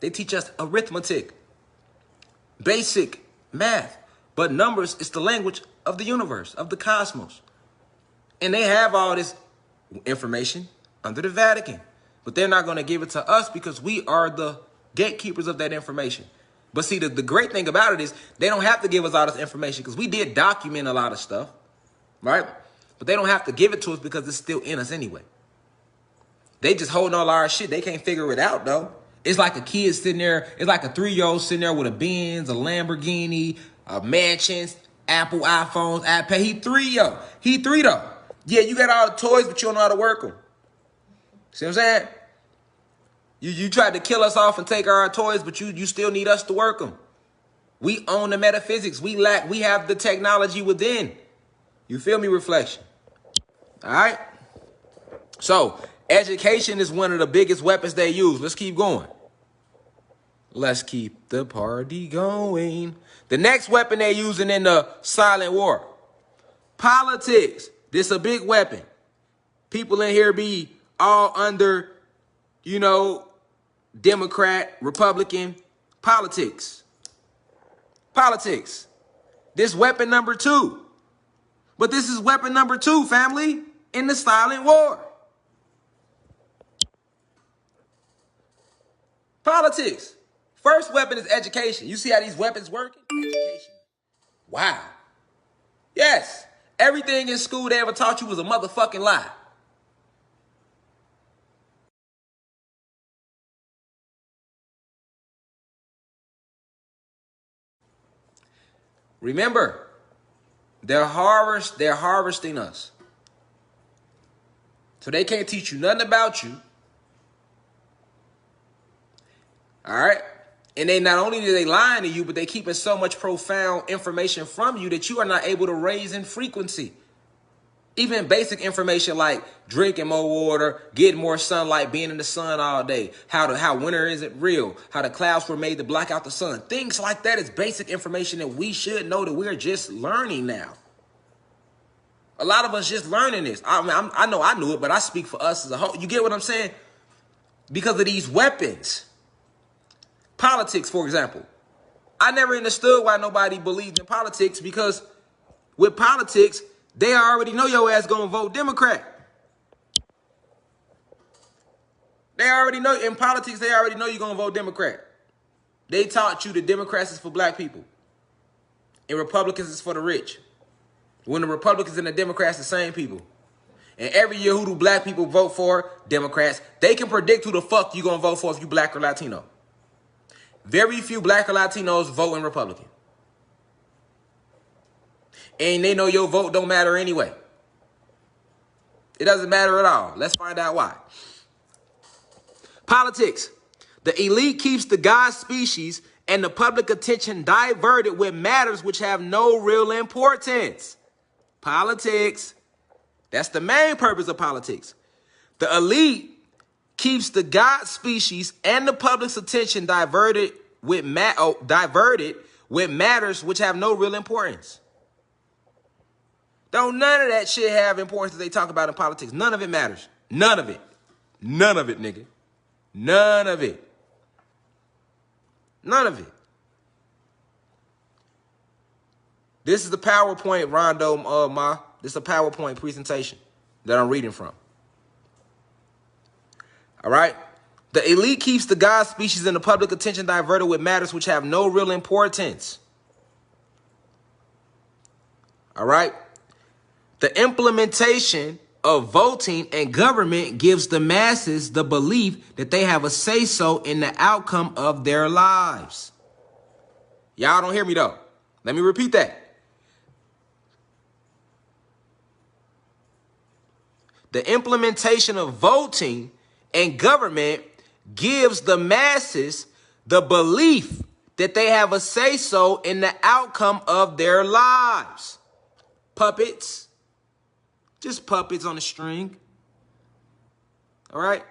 They teach us arithmetic. Basic math. But numbers is the language of the universe, of the cosmos. And they have all this information under the Vatican. But they're not going to give it to us because we are the gatekeepers of that information. But see, the great thing about it is they don't have to give us all this information because we did document a lot of stuff, right? But they don't have to give it to us because it's still in us anyway. They just holding all our shit. They can't figure it out, though. It's like a kid sitting there. It's like a 3-year-old sitting there with a Benz, a Lamborghini, a mansion, Apple, iPhones, iPad. He 3, yo. He 3, though. Yeah, you got all the toys, but you don't know how to work them. See what I'm saying? You tried to kill us off and take our toys, but you still need us to work them. We own the metaphysics. We have the technology within. You feel me, Reflection? All right? So, education is one of the biggest weapons they use. Let's keep going. Let's keep the party going. The next weapon they're using in the silent war. Politics. This is a big weapon. People in here be all under, you know, Democrat, Republican, politics. Politics. This weapon number 2. But this is weapon number 2, family, in the silent war. Politics. First weapon is education. You see how these weapons work? Education. Wow. Yes. Everything in school they ever taught you was a motherfucking lie. Remember, they're harvesting us. So they can't teach you nothing about you. All right? And they not only are they lying to you, but they keeping so much profound information from you that you are not able to raise in frequency. Even basic information like drinking more water, getting more sunlight, being in the sun all day, how winter isn't real, how the clouds were made to block out the sun. Things like that is basic information that we should know, that we're just learning now. A lot of us just learning this. I know I knew it, but I speak for us as a whole. You get what I'm saying? Because of these weapons. Politics, for example. I never understood why nobody believed in politics, because with politics, they already know your ass gonna vote Democrat. They already know, in politics, they already know you're gonna vote Democrat. They taught you that Democrats is for black people and Republicans is for the rich. When the Republicans and the Democrats are the same people. And every year, who do black people vote for? Democrats. They can predict who the fuck you gonna vote for if you black or Latino. Very few black or Latinos vote in Republican. And they know your vote don't matter anyway. It doesn't matter at all. Let's find out why. Politics. The elite keeps the God species and the public attention diverted with matters which have no real importance. Politics. That's the main purpose of politics. The elite keeps the God species and the public's attention diverted with matters which have no real importance. Don't none of that shit have importance that they talk about in politics. None of it matters. None of it. None of it, nigga. None of it. None of it. This is the PowerPoint, Rondo Ma. This is a PowerPoint presentation that I'm reading from. All right? The elite keeps the God species and the public attention diverted with matters which have no real importance. All right? The implementation of voting and government gives the masses the belief that they have a say-so in the outcome of their lives. Y'all don't hear me, though. Let me repeat that. The implementation of voting and government gives the masses the belief that they have a say-so in the outcome of their lives. Puppets. Just puppets on a string. All right?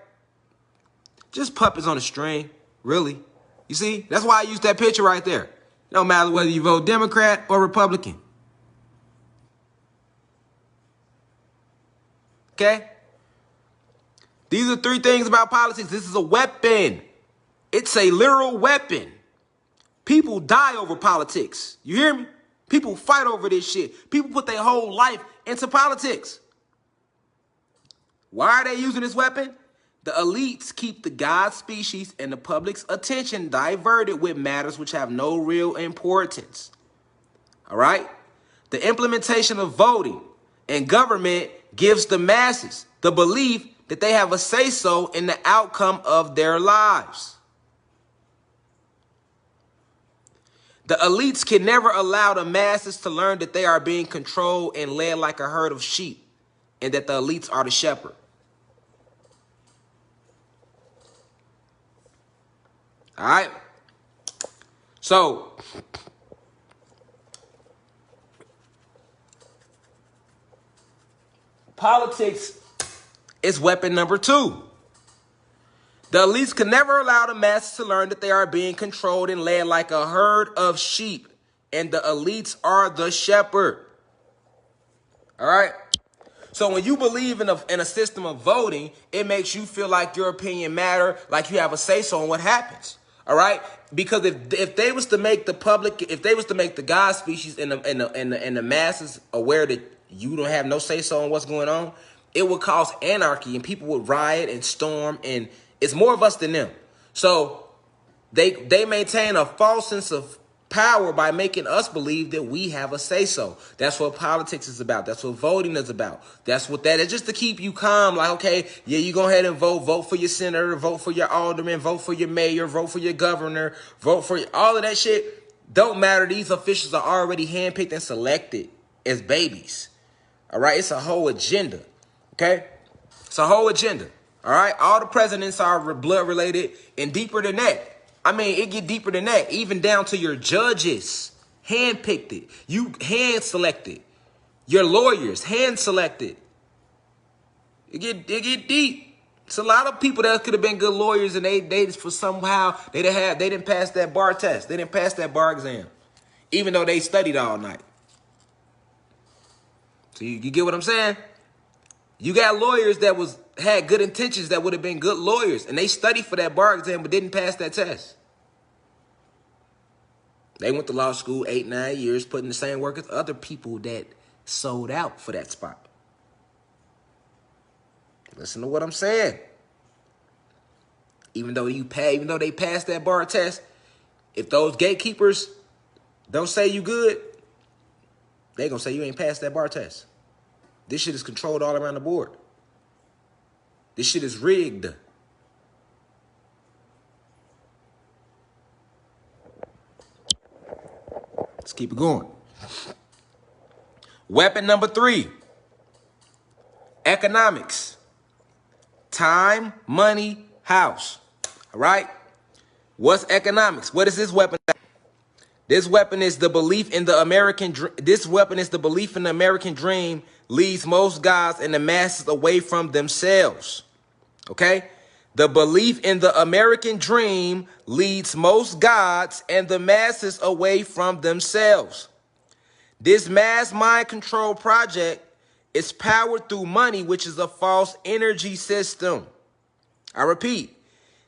Just puppets on a string, really. You see? That's why I used that picture right there. No matter whether you vote Democrat or Republican. Okay? These are 3 things about politics. This is a weapon. It's a literal weapon. People die over politics. You hear me? People fight over this shit. People put their whole life into politics. Why are they using this weapon? The elites keep the God species and the public's attention diverted with matters which have no real importance. All right? The implementation of voting and government gives the masses the belief that they have a say-so in the outcome of their lives. The elites can never allow the masses to learn that they are being controlled and led like a herd of sheep, and that the elites are the shepherd. All right? So, politics is weapon number 2. The elites can never allow the masses to learn that they are being controlled and led like a herd of sheep, and the elites are the shepherd. All right? So when you believe in a system of voting, it makes you feel like your opinion matter, like you have a say-so on what happens. All right? Because if they was to make the public, if they was to make the God species and the masses aware that you don't have no say-so on what's going on, it would cause anarchy and people would riot and storm, and it's more of us than them. So they maintain a false sense of power by making us believe that we have a say-so. That's what politics is about. That's what voting is about. That's what that is, just to keep you calm. Like, okay, yeah, you go ahead and vote for your senator, vote for your alderman, vote for your mayor, vote for your governor, vote for all of that shit. Don't matter. These officials are already handpicked and selected as babies. All right, it's a whole agenda. Okay, it's a whole agenda. All right, all the presidents are blood related, and deeper than that. I mean, it get deeper than that, even down to your judges, hand-picked it. You hand-selected. Your lawyers, hand-selected. It get deep. It's a lot of people that could have been good lawyers, and they for somehow, they didn't pass that bar test. They didn't pass that bar exam, even though they studied all night. So you get what I'm saying? You got lawyers that had good intentions that would have been good lawyers, and they studied for that bar exam but didn't pass that test. They went to law school 8-9 years, putting the same work as other people that sold out for that spot. Listen to what I'm saying. Even though they passed that bar test, if those gatekeepers don't say you good, they gonna say you ain't passed that bar test. This shit is controlled all around the board. This shit is rigged. Let's keep it going. Weapon number 3. Economics. Time, money, house. All right? What's economics? What is this weapon? This weapon is the belief in the American dream leads most guys and the masses away from themselves. Okay? The belief in the American dream leads most gods and the masses away from themselves. This mass mind control project is powered through money, which is a false energy system. I repeat,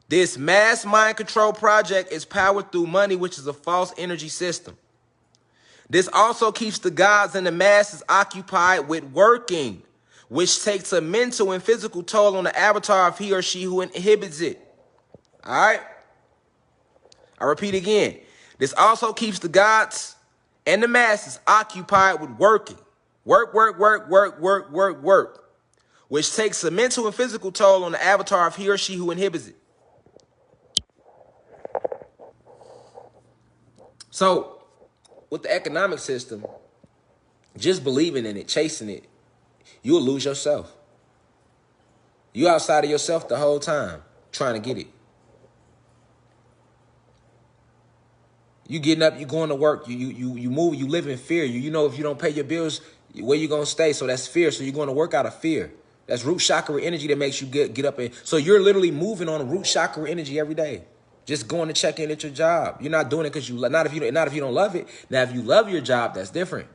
this mass mind control project is powered through money, which is a false energy system. This also keeps the gods and the masses occupied with working, which takes a mental and physical toll on the avatar of he or she who inhibits it. All right? I repeat again. This also keeps the gods and the masses occupied with working. Work, which takes a mental and physical toll on the avatar of he or she who inhibits it. So, with the economic system, just believing in it, chasing it, you'll lose yourself. You outside of yourself the whole time trying to get it. You getting up, you going to work, you move, you live in fear. You know if you don't pay your bills, where you gonna stay? So that's fear. So you're going to work out of fear. That's root chakra energy that makes you get up and so you're literally moving on a root chakra energy every day. Just going to check in at your job. You're not doing it because not if you don't love it. Now, if you love your job, that's different.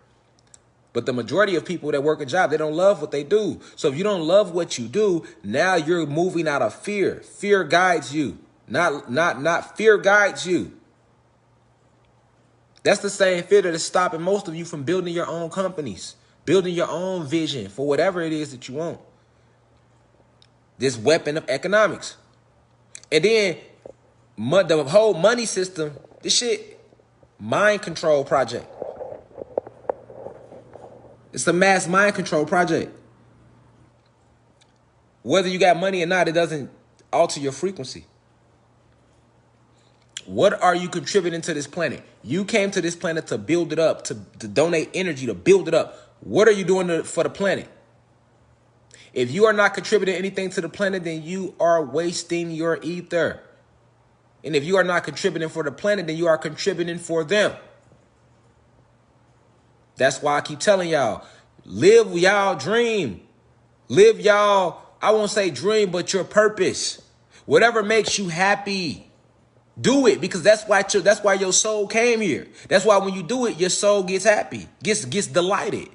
But the majority of people that work a job, they don't love what they do. So if you don't love what you do, now you're moving out of fear. Fear guides you. Not fear guides you. That's the same fear that is stopping most of you from building your own companies, building your own vision for whatever it is that you want. This weapon of economics. And then the whole money system, this shit, mind control project. It's a mass mind control project. Whether you got money or not, it doesn't alter your frequency. What are you contributing to this planet? You came to this planet to build it up, to donate energy, to build it up. What are you doing for the planet? If you are not contributing anything to the planet, then you are wasting your ether. And if you are not contributing for the planet, then you are contributing for them. That's why I keep telling y'all, live y'all dream. Live y'all, I won't say dream, but your purpose. Whatever makes you happy, do it, because that's why your soul came here. That's why when you do it, your soul gets happy, gets delighted.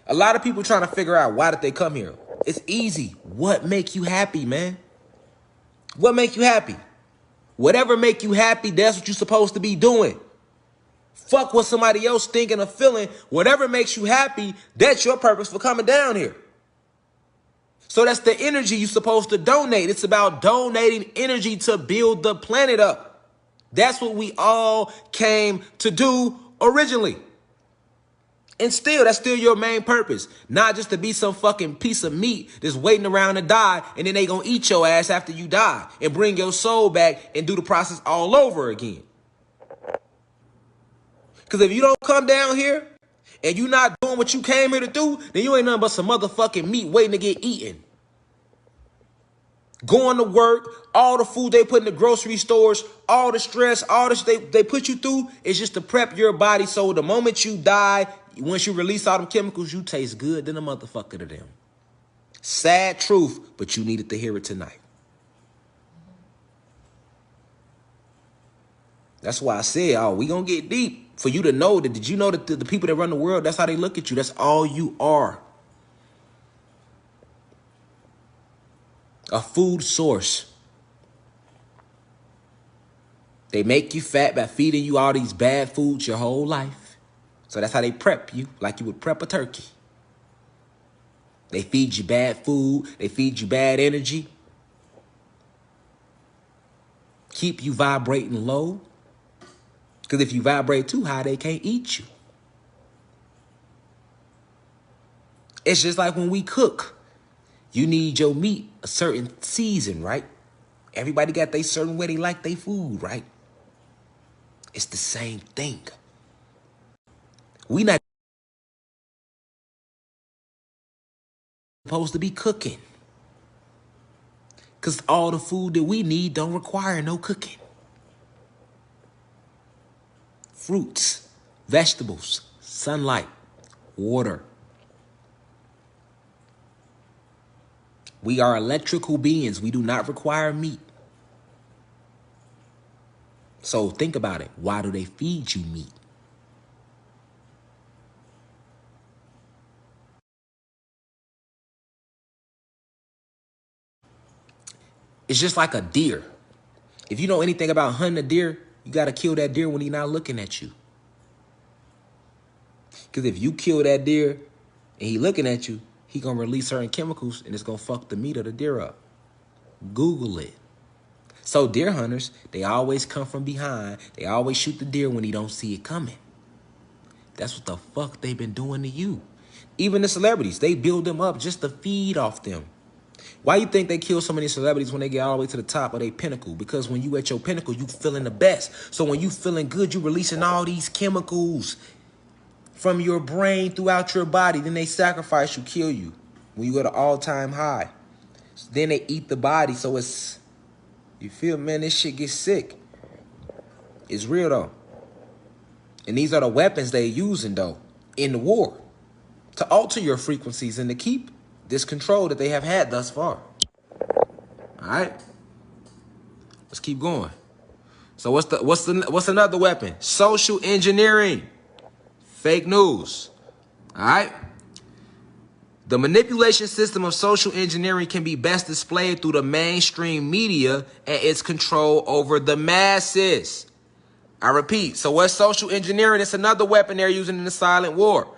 A lot of people trying to figure out why did they come here. It's easy. What make you happy, man? What make you happy? Whatever make you happy, that's what you're supposed to be doing. Fuck what somebody else thinking or feeling. Whatever makes you happy, that's your purpose for coming down here. So that's the energy you're supposed to donate. It's about donating energy to build the planet up. That's what we all came to do originally. And still, that's still your main purpose. Not just to be some fucking piece of meat that's waiting around to die, and then they gonna eat your ass after you die and bring your soul back and do the process all over again. Because if you don't come down here and you not doing what you came here to do, then you ain't nothing but some motherfucking meat waiting to get eaten. Going to work, all the food they put in the grocery stores, all the stress, all the shit they put you through is just to prep your body so the moment you die, once you release all them chemicals, you taste good than a motherfucker to them. Sad truth, but you needed to hear it tonight. That's why I said, oh, we gonna get deep. For you to know that, did you know that the people that run the world, that's how they look at you. That's all you are. A food source. They make you fat by feeding you all these bad foods your whole life. So that's how they prep you, like you would prep a turkey. They feed you bad food. They feed you bad energy. Keep you vibrating low. Because if you vibrate too high, they can't eat you. It's just like when we cook. You need your meat a certain season, right? Everybody got their certain way they like their food, right? It's the same thing. We not supposed to be cooking. Because all the food that we need don't require no cooking. Fruits, vegetables, sunlight, water. We are electrical beings. We do not require meat. So think about it. Why do they feed you meat? It's just like a deer. If you know anything about hunting a deer, you got to kill that deer when he's not looking at you. Because if you kill that deer and he looking at you, he going to release certain chemicals and it's going to fuck the meat of the deer up. Google it. So deer hunters, they always come from behind. They always shoot the deer when he don't see it coming. That's what the fuck they've been doing to you. Even the celebrities, they build them up just to feed off them. Why you think they kill so many celebrities when they get all the way to the top of their pinnacle? Because when you at your pinnacle, you feeling the best. So when you feeling good, you releasing all these chemicals from your brain throughout your body. Then they sacrifice you, kill you when you go to all-time high. Then they eat the body. So it's, you feel, man, this shit gets sick. It's real, though. And these are the weapons they're using, though, in the war to alter your frequencies and to keep this control that they have had thus far. All right? Let's keep going. So what's another weapon? Social engineering. Fake news. All right? The manipulation system of social engineering can be best displayed through the mainstream media and its control over the masses. I repeat, so what's social engineering? It's another weapon they're using in the silent war.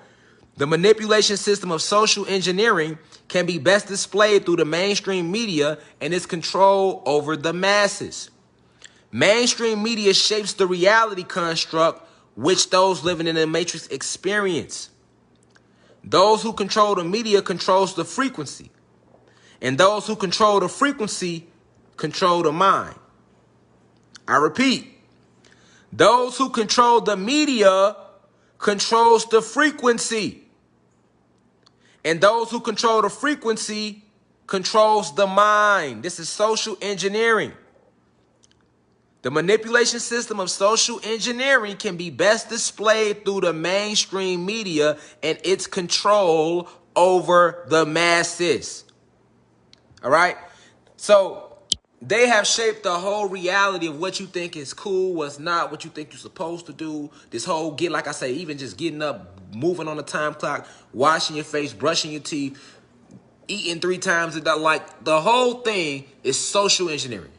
The manipulation system of social engineering can be best displayed through the mainstream media and its control over the masses. Mainstream media shapes the reality construct which those living in the matrix experience. Those who control the media controls the frequency. And those who control the frequency control the mind. I repeat, those who control the media controls the frequency. And those who control the frequency controls the mind. This is social engineering. The manipulation system of social engineering can be best displayed through the mainstream media and its control over the masses. All right? So they have shaped the whole reality of what you think is cool, what's not, what you think you're supposed to do. This whole like I say, even just getting up, moving on the time clock, washing your face, brushing your teeth, eating 3 times a day. Like, the whole thing is social engineering.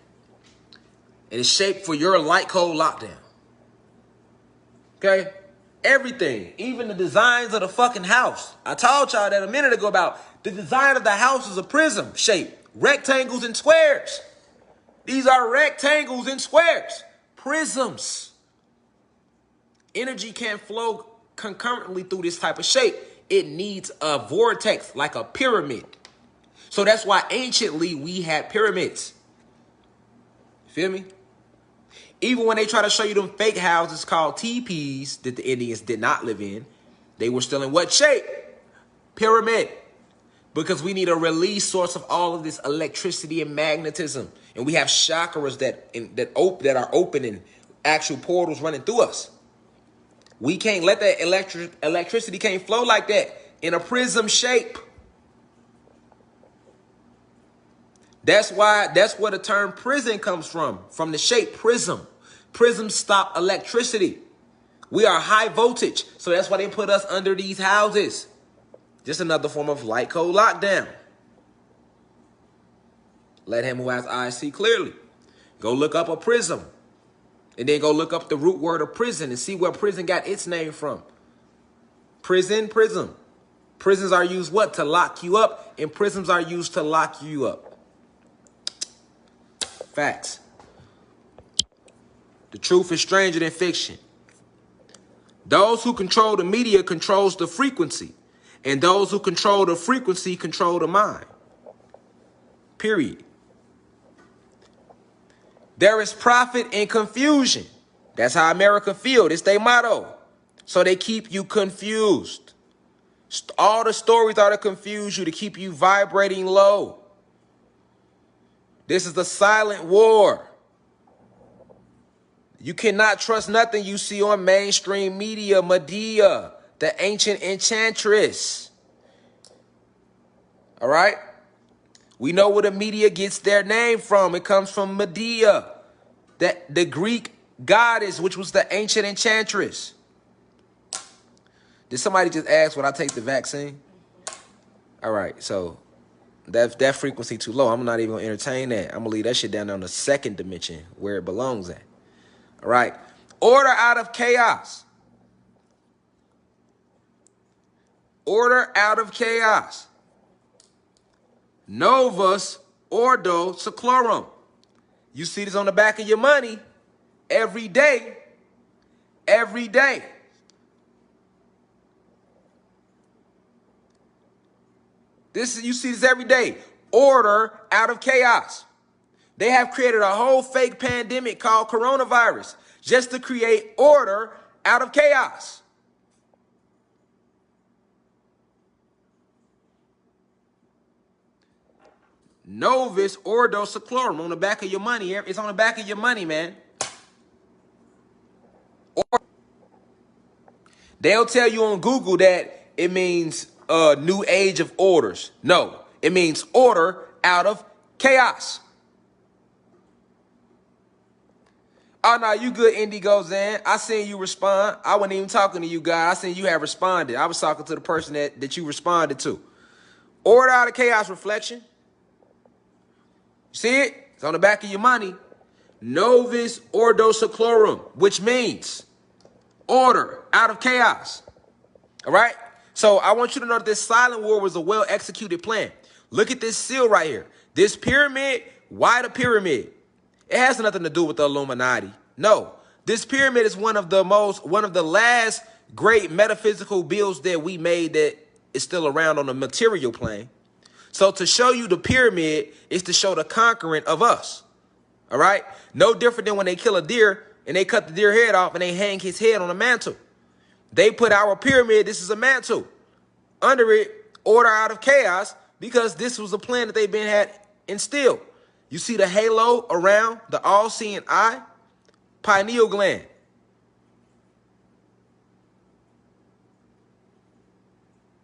And it's shaped for your light code lockdown. Okay? Everything. Even the designs of the fucking house. I told y'all that a minute ago about the design of the house is a prism shape. Rectangles and squares. These are rectangles and squares. Prisms. Energy can't flow concurrently through this type of shape. It needs a vortex, like a pyramid. So that's why anciently we had pyramids. Feel me? Even when they try to show you them fake houses called teepees that the Indians did not live in, they were still in what shape? Pyramid. Because we need a release source of all of this electricity and magnetism. And we have chakras that are open and actual portals running through us. We can't let that electricity can't flow like that in a prism shape. That's where the term prison comes from the shape prism. Prisms stop electricity. We are high voltage, so that's why they put us under these houses. Just another form of light code lockdown. Let him who has eyes see clearly. Go look up a prism. And then go look up the root word of prison and see where prison got its name from. Prison, prism. Prisons are used what? To lock you up. And prisms are used to lock you up. Facts. The truth is stranger than fiction. Those who control the media controls the frequency. And those who control the frequency control the mind. Period. There is profit in confusion. That's how America feels. It's their motto. So they keep you confused. All the stories are to confuse you, to keep you vibrating low. This is the silent war. You cannot trust nothing you see on mainstream media. Medea, the ancient enchantress. All right? We know where the media gets their name from. It comes from Medea, the Greek goddess, which was the ancient enchantress. Did somebody just ask would I take the vaccine? All right, so that frequency too low. I'm not even gonna entertain that. I'm gonna leave that shit down on the second dimension where it belongs at. All right, order out of chaos. Order out of chaos. Novus ordo seclorum. You see this on the back of your money every day. Every day. You see this every day. Order out of chaos. They have created a whole fake pandemic called coronavirus just to create order out of chaos. Novus ordo seclorum on the back of your money. It's on the back of your money, man. They'll tell you on Google that it means new age of orders. No, it means order out of chaos. Oh, no, you good, Indigo Zan. I seen you respond. I wasn't even talking to you guys. I seen you have responded. I was talking to the person that you responded to. Order out of chaos reflection. See it? It's on the back of your money. Novus ordo seclorum, which means order out of chaos. All right? So I want you to know that this silent war was a well-executed plan. Look at this seal right here. This pyramid, why the pyramid? It has nothing to do with the Illuminati. No. This pyramid is one of the last great metaphysical builds that we made that is still around on the material plane. So to show you the pyramid is to show the conquering of us. All right? No different than when they kill a deer and they cut the deer head off and they hang his head on a mantle. They put our pyramid, this is a mantle. Under it, order out of chaos, because this was a plan that they've been had instilled. You see the halo around the all-seeing eye? Pineal gland.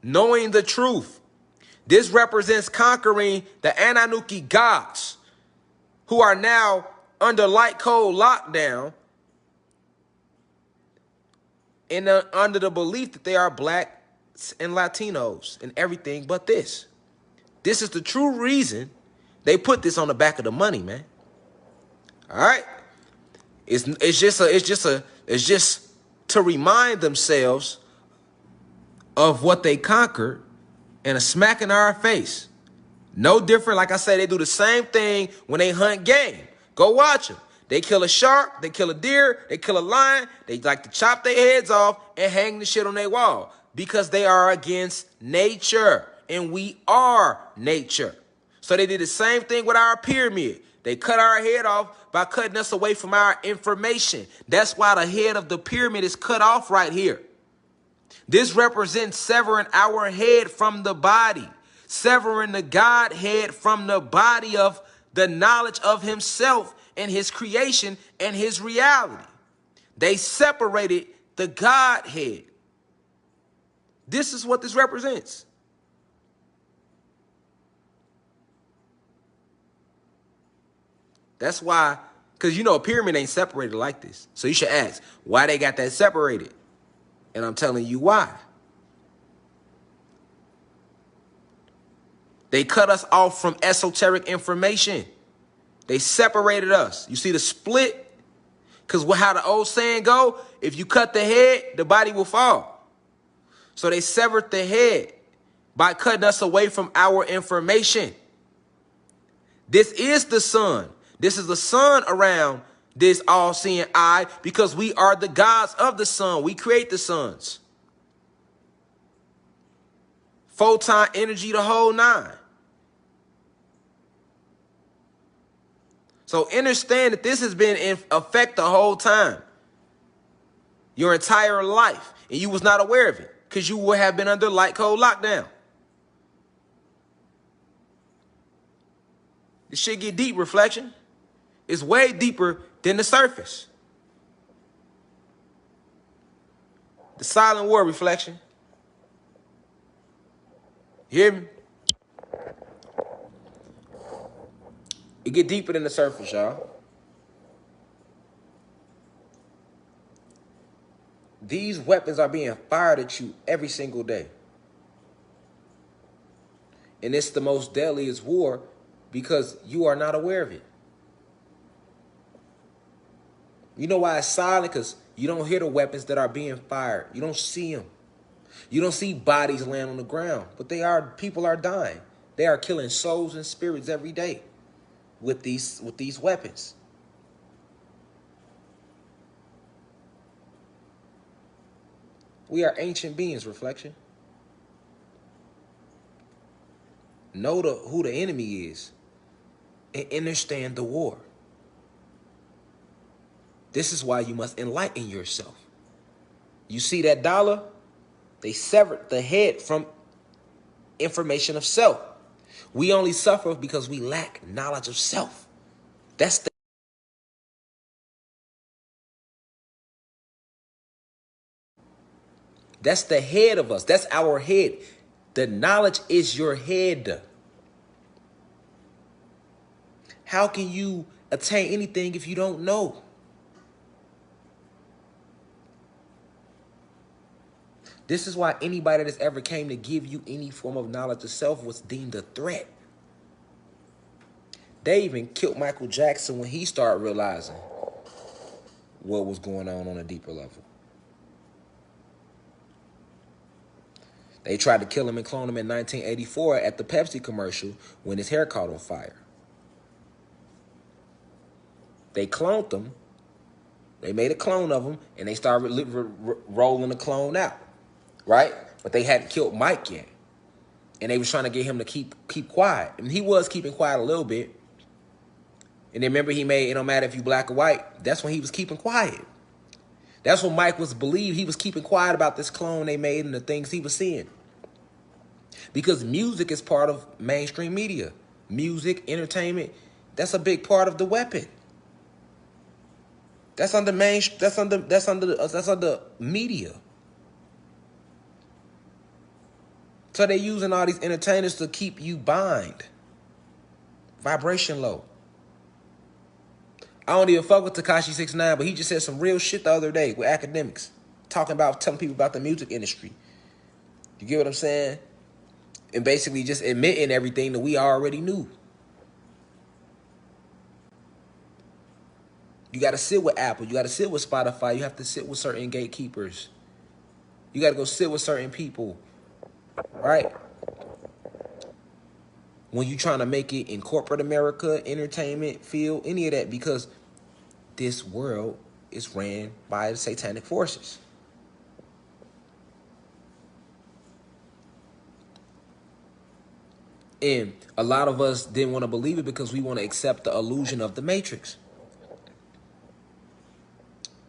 Knowing the truth. This represents conquering the Anunnaki gods who are now under light code lockdown and under the belief that they are blacks and Latinos and everything but this. This is the true reason they put this on the back of the money, man. All right? It's just to remind themselves of what they conquered and a smack in our face. No different. Like I say, they do the same thing when they hunt game. Go watch them. They kill a shark, they kill a deer, they kill a lion. They like to chop their heads off and hang the shit on their wall because they are against nature, and we are nature. So they did the same thing with our pyramid. They cut our head off by cutting us away from our information. That's why the head of the pyramid is cut off right here. This represents severing our head from the body, severing the Godhead from the body of the knowledge of himself and his creation and his reality. They separated the Godhead. This is what this represents. That's why, because you know a pyramid ain't separated like this. So you should ask, why they got that separated? And I'm telling you why. They cut us off from esoteric information. They separated us. You see the split? Because how the old saying go, if you cut the head, the body will fall. So they severed the head by cutting us away from our information. This is the sun. This is the sun around this all-seeing eye, because we are the gods of the sun. We create the suns. Photon energy, the whole nine. So understand that this has been in effect the whole time. Your entire life. And you was not aware of it because you would have been under light code lockdown. This shit get deep, reflection. It's way deeper than the surface. The silent war, reflection. You hear me? It get deeper than the surface, y'all. These weapons are being fired at you every single day. And it's the most deadliest war because you are not aware of it. You know why it's silent? Because you don't hear the weapons that are being fired. You don't see them. You don't see bodies laying on the ground. But people are dying. They are killing souls and spirits every day with these weapons. We are ancient beings, reflection. Know who the enemy is and understand the war. This is why you must enlighten yourself. You see that dollar? They severed the head from information of self. We only suffer because we lack knowledge of self. That's the head of us. That's our head. The knowledge is your head. How can you attain anything if you don't know? This is why anybody that's ever came to give you any form of knowledge of self was deemed a threat. They even killed Michael Jackson when he started realizing what was going on a deeper level. They tried to kill him and clone him in 1984 at the Pepsi commercial when his hair caught on fire. They cloned him. They made a clone of him, and they started rolling the clone out. Right? But they hadn't killed Mike yet. And they was trying to get him to keep quiet. And he was keeping quiet a little bit. And then remember he made It Don't Matter If You Black or White. That's when he was keeping quiet. That's what Mike was believed. He was keeping quiet about this clone they made and the things he was seeing. Because music is part of mainstream media. Music, entertainment, that's a big part of the weapon. That's under media. So they're using all these entertainers to keep you bind. Vibration low. I don't even fuck with Tekashi 6ix9ine, but he just said some real shit the other day with academics. Telling people about the music industry. You get what I'm saying? And basically just admitting everything that we already knew. You got to sit with Apple. You got to sit with Spotify. You have to sit with certain gatekeepers. You got to go sit with certain people. Right? When you trying to make it in corporate America, entertainment, field, any of that, because this world is ran by the satanic forces. And a lot of us didn't want to believe it because we want to accept the illusion of the Matrix.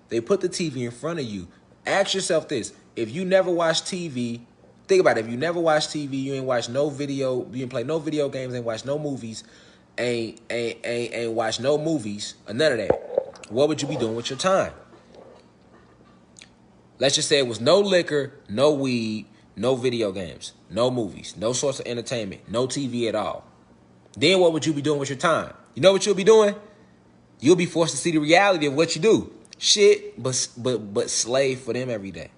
They put the TV in front of you. Ask yourself this. If you never watch TV, think about it. If you never watch TV, you ain't watch no video, you ain't play no video games, ain't watch no movies, ain't watch no movies, or none of that, what would you be doing with your time? Let's just say it was no liquor, no weed, no video games, no movies, no source of entertainment, no TV at all. Then what would you be doing with your time? You know what you'll be doing? You'll be forced to see the reality of what you do. Shit, but slave for them every day.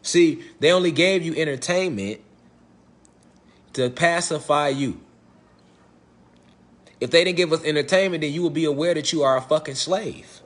See, they only gave you entertainment to pacify you. If they didn't give us entertainment, then you would be aware that you are a fucking slave.